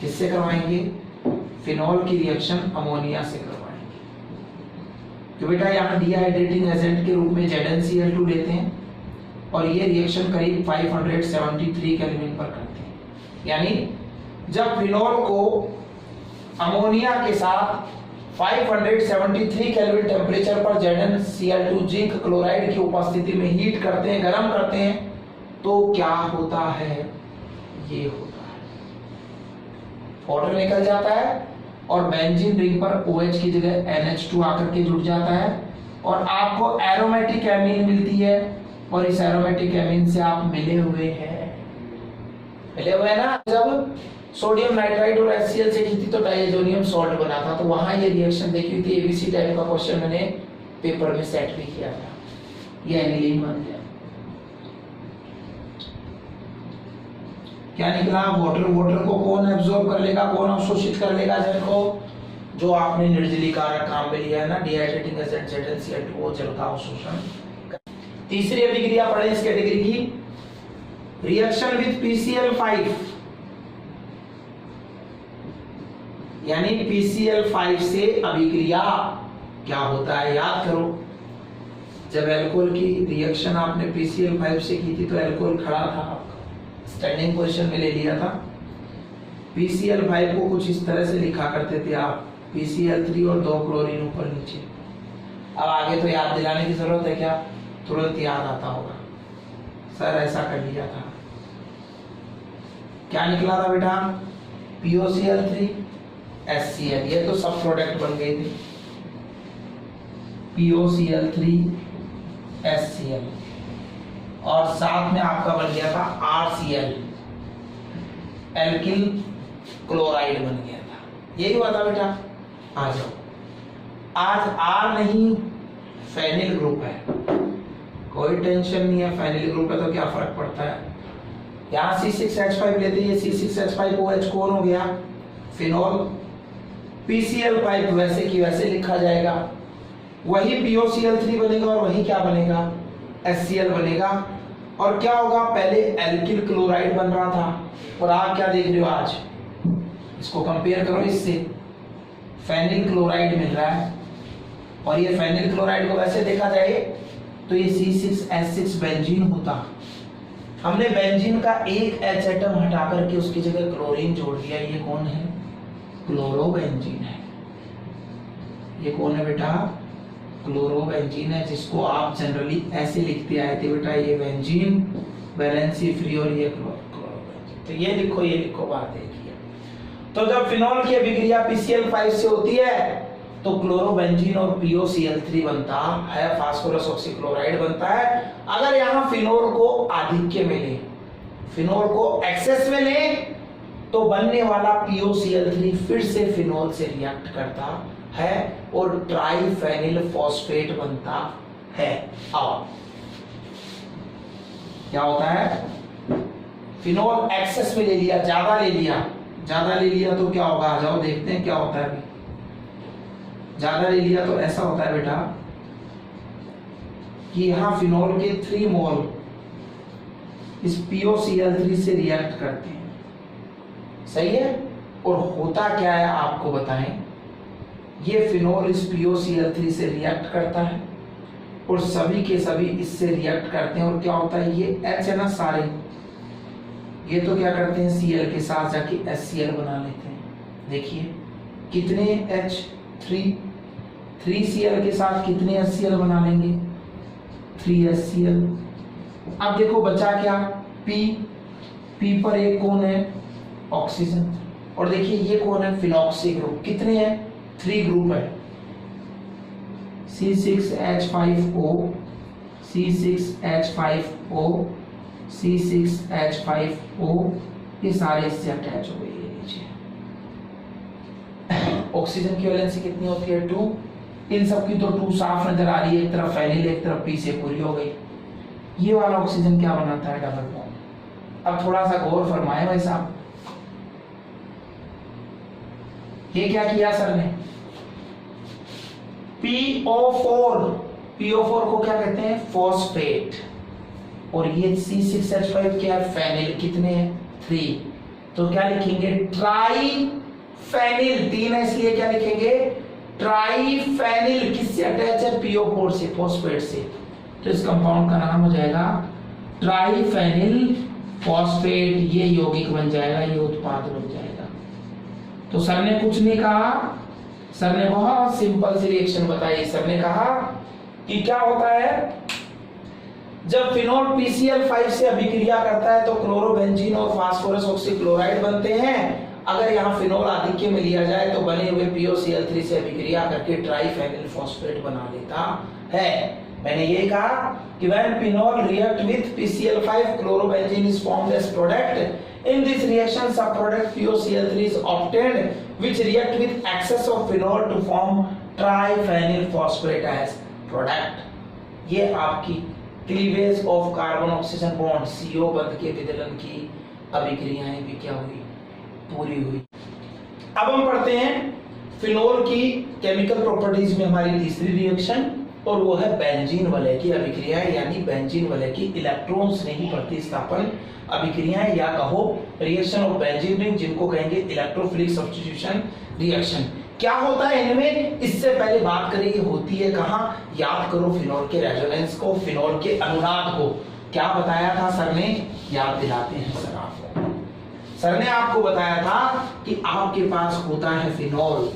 किससे करवाएंगे? फिनोल की रिएक्शन अमोनिया से करवाएंगे। तो बेटा यहाँ डिहाइड्रेटिंग एजेंट के रूप में ZnCl2 लेते हैं और ये रिएक्शन करीब 573 केल्विन पर करते हैं। यानी जब फिनोल को अमोनिया के साथ 573 केल्विन टेम्परेचर पर ZnCl2 जिंक क्लोराइड की उपस्थिति में हीट करते हैं, गर्म करते हैं, तो क्या होता है? ये होता है वाटर निकल जाता है और बेंजीन रिंग पर OH की जगह NH2 आकर के जुड़ जाता है और आपको एरोमेटिक एमीन मिलती है और इस एरोमेटिक एमीन से आप मिले हुए हैं ना। जब सोडियम नाइट्राइड और HCl से की थी तो डाइएजोनियम सॉल्ट बना था, तो वहां ये रिएक्शन देखी हुई थी। ABC टाइप का क्वेश्चन मैंने पेपर में सेट भी किया था, ये एनिलीन बन गया। क्या निकला? वाटर को कौन एब्जॉर्ब कर लेगा, कौन अवशोषित कर लेगा जल को? जो आपने निर्जलीकारक काम में लिया है ना, डिहाइड्रेटिंग एजेंट ZnCl2, वो जल का अवशोषण। तीसरी अभिक्रिया पढ़े इस कैटेगरी की, रिएक्शन विद PCl5, यानी PCl5 से अभिक्रिया क्या होता है? याद करो, जब अल्कोहल की रिएक्शन आपने PCl5 से की थी तो अल्कोहल खड़ा था, स्टैंडिंग पोजीशन में ले लिया था। PCl5 को कुछ इस तरह से लिखा करते थे आप, PCl3 और 2 क्लोरीन ऊपर नीचे। अब आगे तो याद दिलाने की जरूरत है क्या? तुरंत याद आता होगा, सर ऐसा कर लिया था। क्या निकला था बेटा? POCl3 HCl, ये तो सब प्रोडक्ट बन गए थे। POCl3 HCl और साथ में आपका बन गया था RCl, एल्किल क्लोराइड बन गया था। यही हुआ था बेटा। आ जाओ, आज R नहीं फेनिल ग्रुप है, कोई टेंशन नहीं है। फेनिल ग्रुप है तो क्या फर्क पड़ता है? यहाँ C6H5 लेते हैं, C6H5OH कौन हो गया? फिनोल। PCl5 वैसे की वैसे लिखा जाएगा, वही POCl3 बनेगा और वही क्या बनेगा? HCl बनेगा। और क्या होगा? पहले एल्किल क्लोराइड बन रहा था और आप क्या देख रहे हो आज? इसको कंपेयर करो इससे, फेनिल क्लोराइड मिल रहा है। और ये फेनिल क्लोराइड को वैसे देखा जाए तो ये C6H6 बेंजीन होता। हमने बेंजीन का एक H एटम हटा करके उसकी जगह क्लोरीन जोड़ दिया। ये कौन है? क्लोरोबेंजीन है। ये कौन है बेटा? क्लोरोबेंजीन है, जिसको आप जनरली ऐसे लिखते आए थे बेटा, ये बेंजीन वैलेंसी फ्री और ये क्लोरोबेंजीन। तो ये लिखो बात एक ही है। तो जब फिनोल की अभिक्रिया PCl5 से होती है तो क्लोरोबेंजीन और POCl3 बनता है, फास्फोरस ऑक्सीक्लोराइड बनता है। अगर यहाँ फिनोल को आधिक्य में ले, फिनोल को एक्सेस में ले, तो बनने वाला POCl3 फिर से फिनोल से रिएक्ट करता है और ट्राइफेनिल फॉस्फेट बनता है। अब क्या होता है? फिनोल एक्सेस में ले लिया, ज्यादा ले लिया तो क्या होगा? आ जाओ देखते हैं क्या होता है। अभी ज्यादा ले लिया तो ऐसा होता है बेटा कि यहां फिनोल के 3 मोल इस POCl3 से रिएक्ट करते हैं, सही है। और होता क्या है आपको बताएं, ये फिनोल इस POCl3 से रिएक्ट करता है और सभी के सभी इससे रिएक्ट करते हैं। और क्या होता है? ये H है ना सारे, ये तो क्या करते हैं? Cl के साथ जाके HCl बना लेते हैं। देखिए कितने H, 3Cl के साथ कितने HCl बना लेंगे? 3 HCl। अब देखो बचा क्या? P पर एक कौन है? ऑक्सीजन। और देखिए ये कौन है? Phenoxy group. कितने हैं? 3 ग्रुप है, C6H5O, C6H5O, C6H5O, ये सारे इससे अटैच हो गए। ये नीचे ऑक्सीजन की वैलेंसी कितनी होती है? 2। इन सब की तो 2 साफ नजर आ रही है, एक तरफ फेनिल एक तरफ P से पूरी हो गई। ये वाला ऑक्सीजन क्या बनाता है? Double bond. अब थोड़ा सा गौर फरमाए भाई साहब, ये क्या किया सर ने? PO4 PO4 को क्या कहते हैं, फॉस्फेट, और ये C6H5 क्या है, फेनिल, कितने हैं, 3, तो क्या लिखेंगे, ट्राई फेनिल, 3 है इसलिए क्या लिखेंगे, ट्राई फेनिल, किससे अटैच है, PO4 से, फॉस्फेट से, तो इस कंपाउंड का नाम हो जाएगा ट्राई फेनिल फॉस्फेट, ये यौगिक बन जाएगा, ये उत्पाद बन जाएगा। तो सर ने कुछ नहीं कहा, सर ने बहुत सिंपल सी रिएक्शन बताई। सर ने कहा कि क्या होता है, जब फिनोल PCl5 से अभिक्रिया करता है तो क्लोरोबेंजीन और फास्फोरस ऑक्सीक्लोराइड बनते हैं। अगर यहाँ फिनोल आधिक्य में लिया जाए तो बने हुए POCl3 से अभिक्रिया करके ट्राइफेनिल फॉस्फेट बना लेता है। मैंने ये कहा कि when phenol react with PCl5, chlorobenzene is formed as product. In this reaction, subproduct POCl3 is obtained, which react with excess of phenol to form triphenyl phosphate as product. ये आपकी cleavage of carbon oxygen bond CO बंध के विदलन की अभिक्रियाएं भी क्या हुई, पूरी हुई। अब हम पढ़ते हैं फिनोल की केमिकल प्रॉपर्टीज में हमारी तीसरी रिएक्शन, और वो है बेंजीन वलय की अभिक्रियाएं, यानी बेंजीन वलय की इलेक्ट्रॉन स्नेही प्रतिस्थापन अभिक्रियाएं, या कहो रिएक्शन ऑफ बेंजीन रिंग, जिनको कहेंगे इलेक्ट्रोफिलिक सब्स्टिट्यूशन रिएक्शन। क्या होता है इनमें, इससे पहले बात करेंगे होती है कहां, याद करो फिनोल के रेजोनेंस को, फिनोल के अनुनाद को। क्या बताया था सर ने, याद दिलाते हैं सर आपको। सर ने आपको बताया था कि आपके पास होता है फिनोल,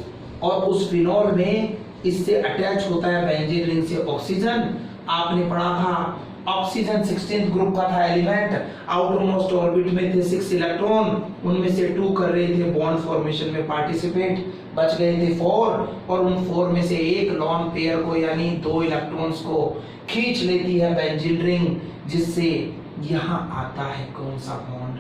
और उस फिनोल में इससे अटैच होता है बेंजीन रिंग से ऑक्सीजन। आपने पढ़ा था ऑक्सीजन 16th ग्रुप का था एलिमेंट, आउटर मोस्ट ऑर्बिट में थे 6 इलेक्ट्रॉन, उनमें से 2 कर रहे थे बॉन्ड फॉर्मेशन में पार्टिसिपेट, बच गए थे 4, और उन 4 में से एक लॉन पेयर को यानी 2 इलेक्ट्रॉन्स को खींच लेती है बेंजीन रिंग, जिससे यहाँ आता है कौन सा बॉन्ड,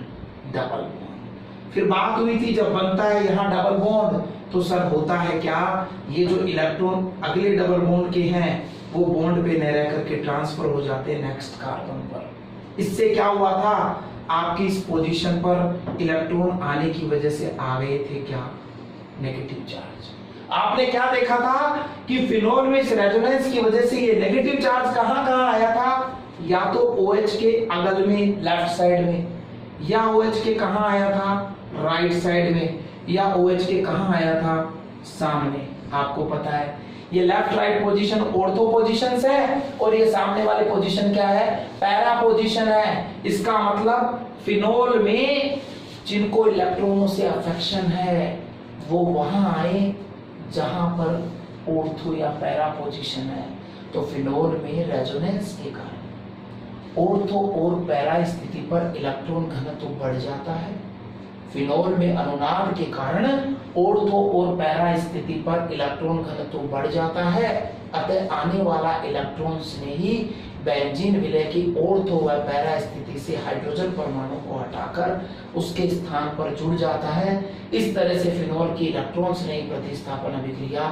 डबल बॉन्ड। फिर बात हुई थी जब बनता है यहाँ डबल बॉन्ड, तो सर होता है क्या, ये जो इलेक्ट्रॉन अगले डबल बॉन्ड के हैं वो बॉन्ड पे न रह करके ट्रांसफर हो जाते हैं नेक्स्ट कार्बन पर। इससे क्या हुआ था, आपकी इस पोजीशन पर इलेक्ट्रॉन आने की वजह से आ गए थे क्या, नेगेटिव चार्ज। आपने क्या देखा था कि फिनोल में इस रेजोनेंस की वजह से ये नेगेटिव चार्ज कहां कहां आया था, या तो OH के अगल में लेफ्ट साइड में, या OH के कहां आया था, राइट साइड में, या OH के कहां आया था, सामने। आपको पता है ये left right position ortho positions है, और ये सामने वाले पोजीशन क्या है, पैरा पोजीशन है। इसका मतलब फिनोल में जिनको इलेक्ट्रॉनों से अफेक्शन है वो वहां आए जहां पर ऑर्थो या पैरा पोजीशन है। तो फिनोल में रेजोनेंस के कारण ऑर्थो और पैरा स्थिति पर इलेक्ट्रॉन घनत्व बढ़ जाता है। फिनोल में अनुनाद के कारण ऑर्थो और पैरा स्थिति पर इलेक्ट्रॉन घनत्व बढ़ जाता है, अतः आने वाला इलेक्ट्रॉन स्नेही बेंजीन विलय की ऑर्थो व पैरा स्थिति से हाइड्रोजन परमाणु को हटाकर उसके स्थान पर जुड़ जाता है। इस तरह से फिनोल की इलेक्ट्रॉन स्नेही प्रतिस्थापन अभिक्रिया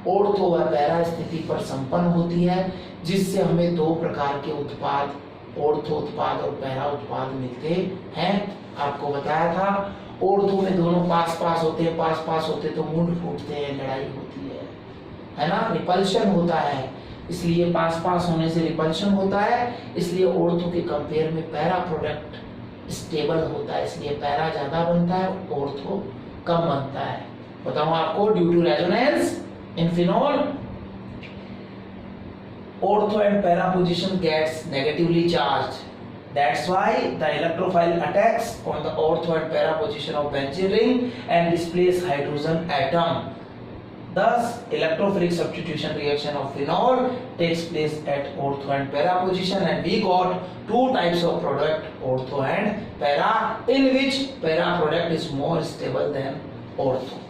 ऑर्थो व पैरा स्थिति पर संपन्न होती है, जिससे हमें 2 प्रकार के उत्पाद, ऑर्थो उत्पाद और पैरा उत्पाद मिलते हैं। आपको बताया था ऑर्थो में दोनों पास पास होते हैं, पास पास होते तो मुंड फूटते हैं, लड़ाई होती है ना, रिपल्शन होता है, इसलिए पास पास होने से रिपल्शन होता है। इसलिए ऑर्थो के कंपेयर में पैरा प्रोडक्ट स्टेबल होता है, इसलिए पैरा ज्यादा बनता है, ऑर्थो कम बनता है। बताऊं आपको, due to resonance in phenol ortho and para position gets negatively charged. That's why the electrophile attacks on the ortho and para position of benzene ring and displace hydrogen atom. Thus, electrophilic substitution reaction of phenol takes place at ortho and para position, and we got 2 types of product, ortho and para, in which para product is more stable than ortho.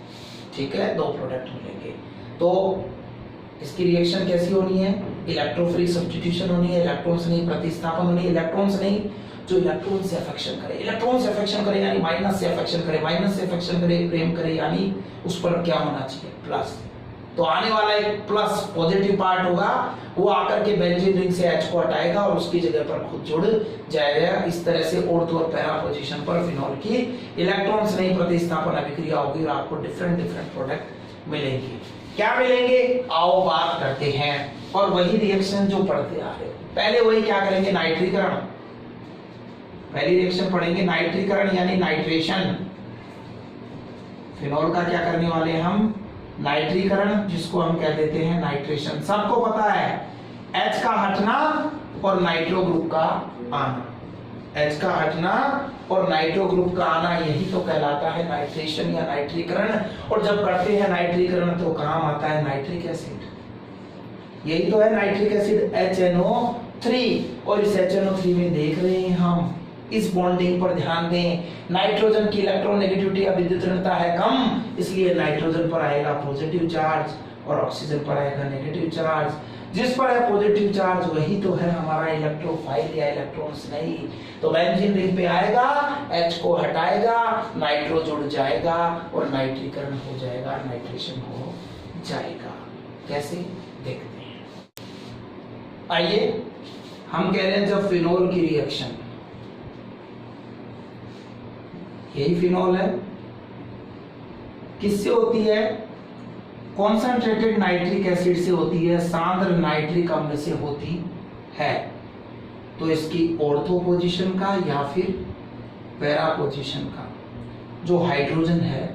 ठीक है, 2 प्रोडक्ट मिलेंगे। तो इसकी रिएक्शन कैसी होनी है, इलेक्ट्रोफिलिक सब्स्टिट्यूशन होनी है, इलेक्ट्रॉन्स नहीं प्रतिस्थापन होनी है। इलेक्ट्रॉन्स नहीं, जो इलेक्ट्रॉन से अफेक्शन करे, इलेक्ट्रॉन से अफेक्शन करे यानी माइनस से अफेक्शन करे, माइनस से अफेक्शन करे प्रेम करे, यानी उस पर क्या होना चाहिए, प्लस। तो आने वाला एक प्लस पॉजिटिव पार्ट होगा, वो आकर के बेंजीन रिंग से H को हटाएगा और उसकी जगह पर खुद जुड़ जाएगा। इस तरह से ऑर्थो और पैरा पोजीशन पर फिनोल की इलेक्ट्रॉन्स नहीं प्रतिस्थापन अभिक्रिया होगी और आपको डिफरेंट डिफरेंट प्रोडक्ट मिलेंगे। क्या मिलेंगे, आओ बात करते हैं। और वही रिएक्शन जो पढ़ते आ रहे हो, पहले वही क्या करेंगे, नाइट्रीकरण। पहली रिएक्शन पढ़ेंगे नाइट्रीकरण यानी नाइट्रेशन। फिनोल का क्या करने वाले हैं हम, नाइट्रीकरण, जिसको हम कह देते हैं नाइट्रेशन। सबको पता है H का हटना और नाइट्रो ग्रुप का आना, H का हटना और नाइट्रो ग्रुप का आना, यही तो कहलाता है नाइट्रेशन या नाइट्रीकरण। और जब करते हैं नाइट्रीकरण तो काम आता है नाइट्रिक एसिड, यही तो है नाइट्रिक एसिड HNO3। और इस HNO3 में देख रहे हैं हम, इस बॉन्डिंग पर ध्यान दें, नाइट्रोजन की इलेक्ट्रोनेगेटिविटी या विद्युत ऋणता है कम, इसलिए नाइट्रोजन पर आएगा पॉजिटिव चार्ज और ऑक्सीजन पर आएगा नेगेटिव चार्ज। जिस पर है पॉजिटिव चार्ज वही तो है हमारा इलेक्ट्रोफाइल या इलेक्ट्रॉन्स नहीं। तो बेंजीन रिंग पे आएगा, H को हटाएगा, नाइट्रो जुड़ जाएगा और नाइट्रीकरण हो जाएगा, नाइट्रेशन हो जाएगा। कैसे, देखते हैं। आइए हम कह रहे हैं जब फिनोल की रिएक्शन, यही फिनोल है, किससे होती है, कॉन्सेंट्रेटेड नाइट्रिक एसिड से होती है, सांद्र नाइट्रिक अम्ल से होती है। तो इसकी ऑर्थो पोजीशन का या फिर पैरा पोजीशन का जो हाइड्रोजन है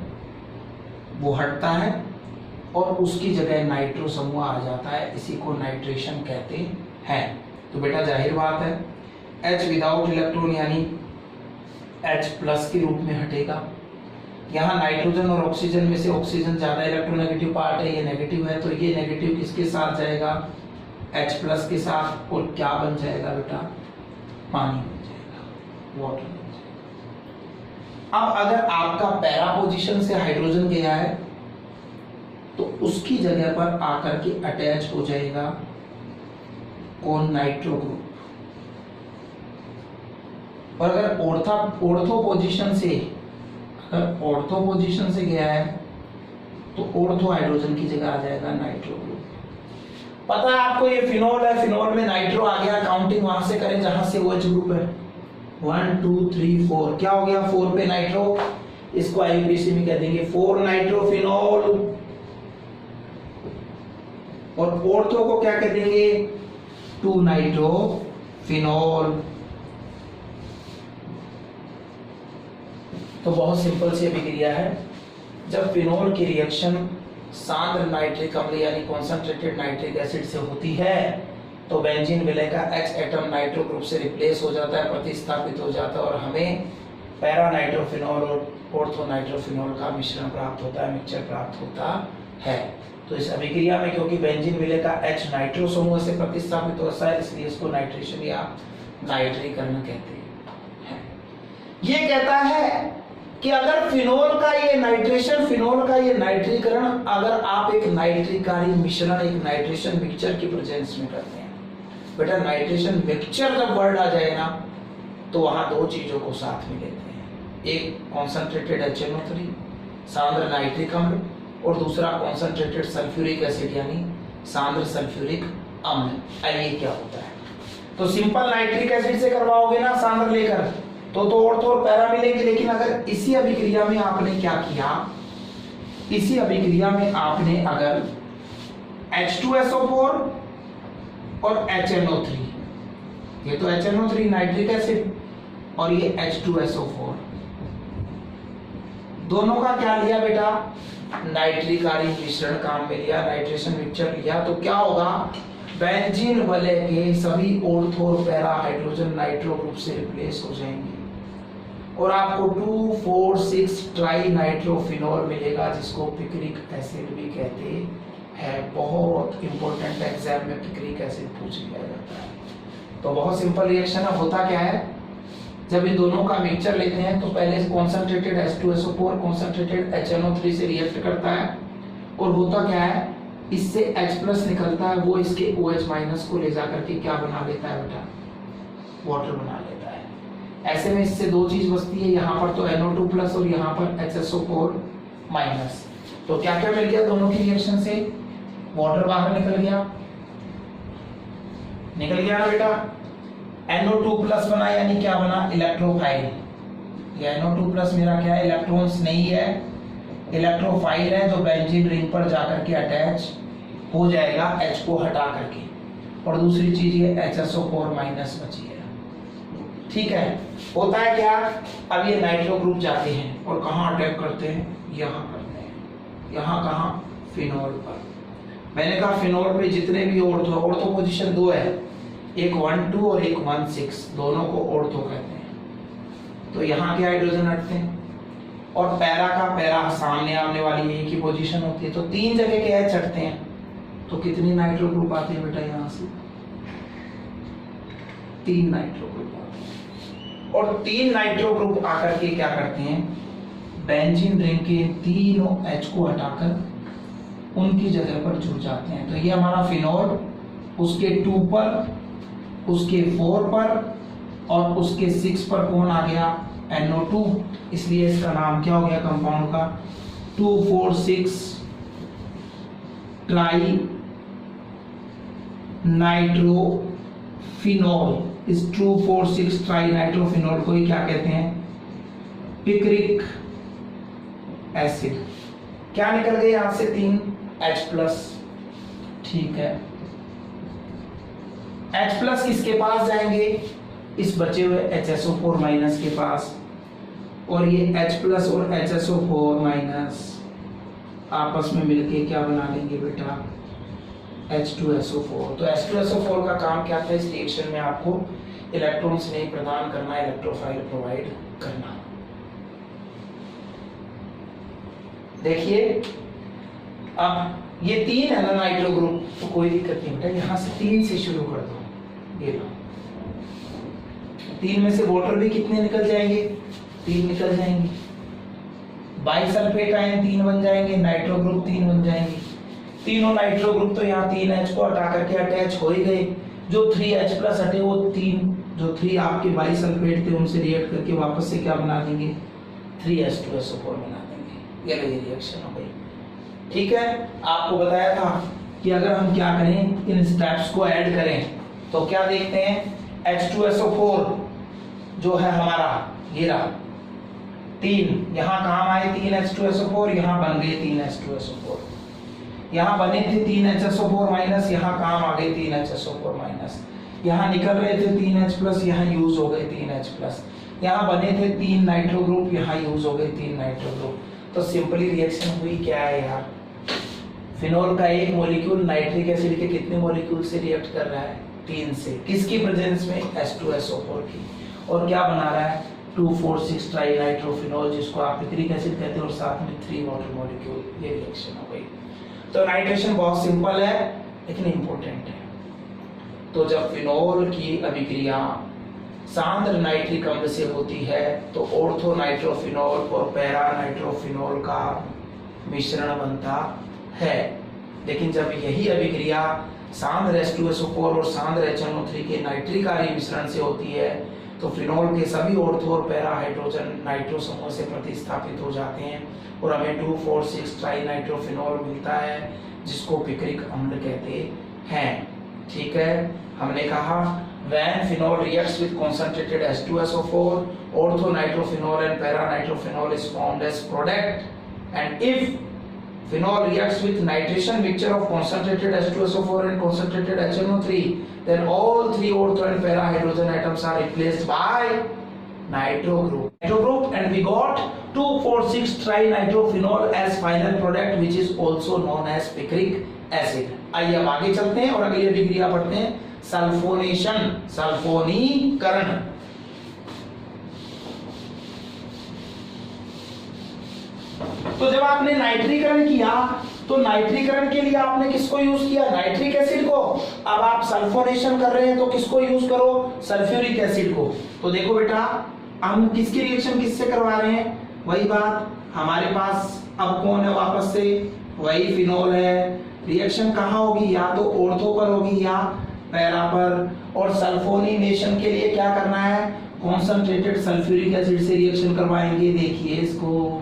वो हटता है और उसकी जगह नाइट्रो समूह आ जाता है, इसी को नाइट्रेशन कहते हैं। तो बेटा जाहिर बात है H विदाउट इलेक्ट्रॉन यानी H प्लस के रूप में हटेगा। यहाँ नाइट्रोजन और ऑक्सीजन में से ऑक्सीजन ज्यादा इलेक्ट्रोनेगेटिव पार्ट है, ये नेगेटिव है, तो ये नेगेटिव किसके साथ जाएगा, H प्लस के साथ, और क्या बन जाएगा बेटा, पानी बन जाएगा, वाटर बन जाएगा। अब अगर आपका पैरा पोजीशन से हाइड्रोजन गया है तो उसकी जगह पर आकर के अटैच हो जाएगा कौन, नाइट्रो ग्रुप। और अगर ऑर्थो पोजीशन से, अगर ऑर्थो पोजीशन से गया है तो ऑर्थो हाइड्रोजन की जगह आ जाएगा नाइट्रो ग्रुप। पता है आपको ये फिनोल है, फिनोल में नाइट्रो आ गया, काउंटिंग वहां से करें जहां से OH ग्रुप है, 1 2 3 4, क्या हो गया, 4 पे नाइट्रो, इसको IUPAC में कह देंगे 4 नाइट्रो फिनोल। और ऑर्थो को क्या कह देंगे, 2 नाइट्रो फिनोल। तो बहुत सिंपल सी अभिक्रिया है। जब फिनोल की रिएक्शन सांद्र नाइट्रिक अम्ल यानी कॉन्सेंट्रेटेड नाइट्रिक एसिड से होती है तो बेंजीन विलय का H एटम नाइट्रो ग्रुप से रिप्लेस हो जाता है, प्रतिस्थापित हो जाता है, और हमें पैरा नाइट्रोफिनोल और ऑर्थो नाइट्रोफिनोल का मिश्रण प्राप्त होता है, मिक्सचर प्राप्त होता है। तो इस अभिक्रिया में क्योंकि बेंजीन विलय का H नाइट्रो समूह से प्रतिस्थापित होता है, इसलिए इसको नाइट्रेशन या नाइट्रीकरण कहते हैं। ये कहता है कि अगर फिनोल का ये नाइट्रेशन, फिनोल का ये नाइट्रीकरण, अगर आप एक नाइट्रिकारी मिश्रण, एक नाइट्रेशन मिक्सचर की प्रेजेंस में करते हैं, बेटा नाइट्रेशन मिक्सचर जब वर्ड आ जाए ना तो वहां दो चीजों को साथ में लेते हैं, एक कॉन्सेंट्रेटेड HNO3 सांद्र नाइट्रिक अम्ल और दूसरा कॉन्सेंट्रेटेड सल्फ्यूरिक एसिड यानी सांद्र सल्फ्यूरिक अम्ल। आइए क्या होता है, तो सिंपल नाइट्रिक एसिड से करवाओगे ना सांद्र लेकर तो ऑर्थो और पैरा मिलेंगे, लेकिन अगर इसी अभिक्रिया में आपने क्या किया, इसी अभिक्रिया में आपने अगर H2SO4 और HNO3, ये तो HNO3 नाइट्रिक एसिड और ये H2SO4, दोनों का क्या लिया बेटा, नाइट्रिकारी मिश्रण काम में लिया, नाइट्रेशन मिक्सचर लिया, तो क्या होगा, बेंजीन वलय के सभी ऑर्थो और पैरा हाइड्रोजन नाइट्रो ग्रुप से रिप्लेस हो जाएंगे और आपको 2,4,6 ट्राई नाइट्रोफिनोल मिलेगा, जिसको पिक्रिक एसिड भी कहते हैं। बहुत इंपॉर्टेंट एग्जाम में पिक्रिक एसिड पूछ लिया जाता है। तो बहुत सिंपल रिएक्शन है, होता क्या है, जब इन दोनों का मिक्सचर लेते हैं तो पहले कॉन्सेंट्रेटेड H2SO4 कॉन्सेंट्रेटेड HNO3 से रिएक्ट करता है और होता क्या है, इससे H+ निकलता है, वो इसके OH- को ले जाकर के क्या बना लेता है बेटा, वाटर बना लेता है। ऐसे में इससे दो चीज बचती है, यहाँ पर तो NO2+ और यहाँ पर HSO4-। तो क्या क्या मिल गया दोनों की रिएक्शन से, वाटर बाहर निकल गया ना बेटा, NO2+ बना यानी क्या बना, इलेक्ट्रोफाइल। ये NO2+ मेरा क्या है, इलेक्ट्रॉन्स नहीं है, इलेक्ट्रोफाइल है जो बेंजीन रिंग पर जाकर के अटैच हो जाएगा H को हटा करके, और दूसरी चीज ये HSO4 माइनस बची है। ठीक है, होता है क्या, अब ये नाइट्रो ग्रुप जाते हैं और कहाँ अटैक करते हैं, यहाँ करते हैं। यहाँ कहाँ, फिनोल पर। मैंने कहा फिनोल पे जितने भी ऑर्थो पोजीशन दो है, एक 1,2 और एक 1,6, दोनों को ऑर्थो कहते हैं। तो यहाँ के हाइड्रोजन हटते हैं, और पैरा का पैरा सामने आने वाली एक ही पोजीशन होती है, तो 3 जगह के H हटते हैं। तो कितनी नाइट्रो ग्रुप आती है बेटा, यहाँ से 3 नाइट्रो ग्रुप आते हैं। और 3 नाइट्रो ग्रुप आकर के क्या करते हैं, बेंजीन रिंग के तीनों H को हटाकर उनकी जगह पर जुड़ जाते हैं। तो ये हमारा फिनोल, उसके 2 पर, उसके 4 पर और उसके 6 पर कौन आ गया, NO2, इसलिए इसका नाम क्या हो गया कंपाउंड का, 2,4,6 ट्राई नाइट्रोफिनोल। इस 2,4,6 ट्राई नाइट्रोफिनोल को ही क्या कहते हैं, पिक्रिक एसिड। क्या निकल गए यहां से 3 H+। ठीक है, H+ किसके पास जाएंगे, इस बचे हुए HSO4 माइनस के पास, और ये H+ और HSO4 माइनस आपस में मिलके क्या बना लेंगे बेटा, H2SO4। तो H2SO4 का काम क्या था, इस रिएक्शन में आपको इलेक्ट्रॉन्स नहीं प्रदान करना, इलेक्ट्रोफाइल प्रोवाइड करना। देखिए अब ये 3 है ना नाइट्रो ग्रुप, तो कोई दिक्कत नहीं बेटा, यहां से 3 से शुरू कर दो। ये लो, 3 में से वाटर भी कितने निकल जाएंगे, 3 निकल जाएंगे। बाइसल्फेट आयन 3 बन जाएंगे, नाइट्रो ग्रुप 3 बन जाएंगे। तीनों नाइट्रो ग्रुप तो यहाँ 3 H को हटा करके अटैच हो ही गए। जो 3 H+ हटे वो 3 आपके बाइसल्फेट थे उनसे रिएक्ट करके वापस से क्या बना देंगे, 3H2SO4 बना देंगे। ये रिएक्शन हो गई। ठीक है, आपको बताया था कि अगर हम क्या करें, इन स्टेप्स को ऐड करें तो क्या देखते हैं, H2SO4 जो है हमारा गिरा 3, यहाँ काम आए 3 H2SO4, यहाँ बन गए 3 H2SO4, यहाँ बने थे 3 HSO4 माइनस, यहाँ काम आ गए 3 HSO4 माइनस, यहाँ निकल रहे थे 3 H+, यहाँ यूज हो गए 3 H+, यहाँ बने थे 3 नाइट्रो ग्रुप, यहाँ यूज हो गए 3 नाइट्रो ग्रुप। तो सिंपली रिएक्शन हुई क्या है यार, फिनोल का एक मॉलिक्यूल नाइट्रिक एसिड के कितने मॉलिक्यूल से रिएक्ट कर रहा है, 3 से, किसकी प्रेजेंस में, H2SO4 की, और क्या बना रहा है, 2,4,6 ट्राई नाइट्रोफिनोल, जिसको आप पिक्रिक एसिड कहते हैं, और साथ में 3 वाटर मॉलिक्यूल। ये रिएक्शन हो गई। तो नाइट्रेशन बहुत सिंपल है लेकिन इंपॉर्टेंट है। तो जब फिनोल की अभिक्रिया सांद्र नाइट्रिक अम्ल से होती है तो ऑर्थो नाइट्रोफिनोल और पैरा नाइट्रोफिनोल का मिश्रण बनता है। लेकिन जब यही अभिक्रिया सांद्र H2SO4 और सांद्र HNO3 के नाइट्रिक आर्य मिश्रण से होती है तो फिनोल के सभी ऑर्थो और पैरा हाइड्रोजन नाइट्रो समूह से प्रतिस्थापित हो जाते हैं और हमें 2,4,6 ट्राई नाइट्रोफिनोल मिलता है, जिसको पिक्रिक अम्ल कहते हैं। ठीक है, हमने कहा when phenol reacts with concentrated H2SO4, ortho nitrophenol and para nitrophenol is formed as product, and if phenol reacts with nitration mixture of concentrated H2SO4 and concentrated HNO3, then all 3 ortho and para hydrogen atoms are replaced by nitro group, and we got 2,4,6 trinitrophenol as final product, which is also known as picric acid। आइए अब आगे चलते हैं और अगली अभिक्रिया पढ़ते हैं, सल्फोनेशन, सल्फोनीकरण। तो जब आपने नाइट्रीकरण किया तो नाइट्रीकरण के लिए आपने किसको यूज किया, नाइट्रिक एसिड को। अब आप सल्फोनेशन कर रहे हैं तो किसको यूज करो, सल्फ्यूरिक एसिड को। तो देखो बेटा, हम किसकी रिएक्शन किससे करवा रहे हैं, वही बात, हमारे पास अब कौन है वापस से, वही फिनोल है। रिएक्शन कहाँ होगी, या तो ऑर्थो पर होगी या पैरा पर। और सल्फोनीनेशन के लिए क्या करना है, कॉन्संट्रेटेड सल्फ्यूरिक एसिड से रिएक्शन करवाएंगे। देखिए इसको,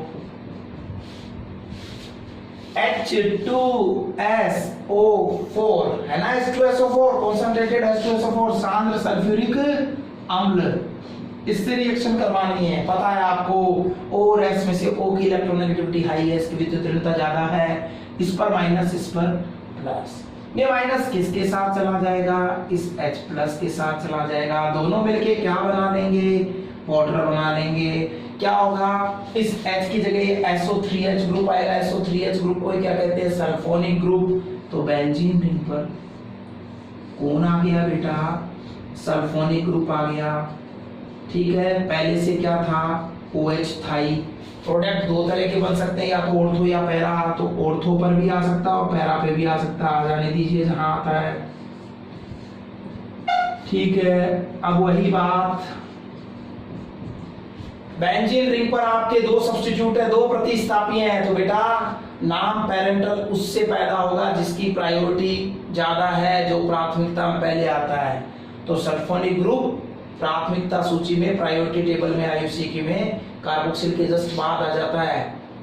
H2SO4 है ना, H2SO4 कॉन्संट्रेटेड H2SO4 सांद्र सल्फ्यूरिक अम्ल। इससे रिएक्शन करवानी है, पता है आपको O और S में से O की इलेक्ट्रोनेगेटिविटी हाई है, इसकी विद्युत ऋणता ज्यादा है, इस पर माइनस इस पर प्लस। ये माइनस किसके साथ चला जाएगा, इस H प्लस के साथ चला जाएगा, दोनों मिलके क्या बना लेंगे, वाटर बना लेंगे। क्या होगा, इस H की जगह SO3H ग्रुप आएगा, SO3H ग्रुप को क्या कहते हैं, सल्फोनिक ग्रुप। तो बेंजीन रिंग पर कौन आ गया बेटा, सल्फोनिक ग्रुप आ गया, ठीक है। पहले से क्या था, OH था ही। प्रोडक्ट दो तरह के बन सकते हैं, या तो ऑर्थो या पैरा, तो ऑर्थो पर भी आ सकता है और पैरा पे भी आ सकता है, आ जाने दीजिए जहां आता है, ठीक है। अब वही बात, बेंजीन रिंग पर आपके दो सब्स्टिट्यूट है, दो प्रतिस्थापी हैं, तो बेटा नाम पेरेंटल उससे पैदा होगा जिसकी प्रायोरिटी ज्यादा है, जो प्राथमिकता में पहले आता है। तो सल्फोनिक ग्रुप प्राथमिकता सूची में, प्रायोरिटी टेबल में, IUCN में कार्बोक्सिल के जस्ट बाद आ जाता है।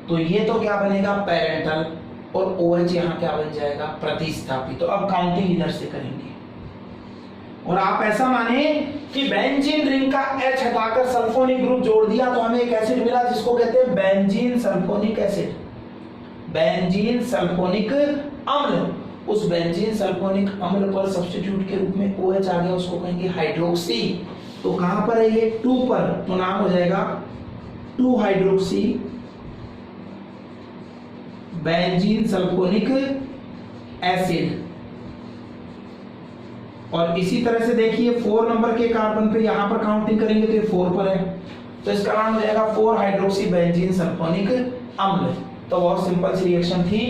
तो ये तो क्या बनेगा, पेरेंटल, और OH यहाँ क्या बन जाएगा, प्रतिस्थापी। तो अब काउंटिंग इधर से करेंगे, और आप ऐसा माने कि बेंजीन रिंग का H हटाकर सल्फोनिक ग्रुप जोड़ दिया तो हमें एक एसिड मिला जिसको कहते हैं benzene sulphonic acid, benzene sulphonic अम्ल। उस बेंजीन सल्फोनिक अम्ल पर सब्स्टिट्यूट के रूप में OH आ गया, उसको कहेंगे हाइड्रोक्सी। तो कहां पर है ये, 2 पर, तो नाम हो जाएगा 2 हाइड्रोक्सी बेंजीन सल्फोनिक एसिड। और इसी तरह से देखिए 4 नंबर के कार्बन पे यहां पर काउंटिंग करेंगे तो ये 4 पर है, तो इसका नाम हो जाएगा 4 हाइड्रोक्सी बेंजीन सल्फोनिक अम्ल। तो बहुत सिंपल सी रिएक्शन थी।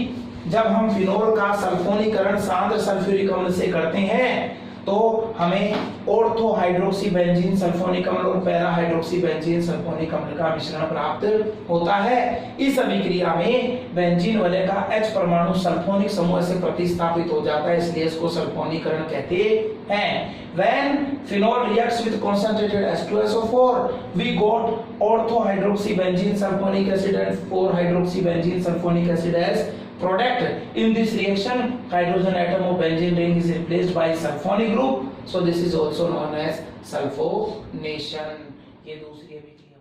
जब हम फिनोल का सल्फोनीकरण सांद्र सल्फ्यूरिक अम्ल से करते हैं तो हमें ऑर्थो हाइड्रोक्सी बेंजीन सल्फोनिक अम्ल और पैरा हाइड्रोक्सी बेंजीन सल्फोनिक अम्ल का मिश्रण प्राप्त होता है। इस अभिक्रिया में बेंजीन वलय का H परमाणु सल्फोनिक समूह से प्रतिस्थापित हो जाता है, इसलिए इसको सल्फोनीकरण कहते हैं। When phenol reacts with concentrated H2SO4, we got ortho hydroxy benzene sulfonic acid and 4 hydroxy benzene sulfonic acid as product. In this reaction, hydrogen atom of benzene ring is replaced by sulfonic group, so this is also known as sulfonation. ये दूसरी अभिक्रिया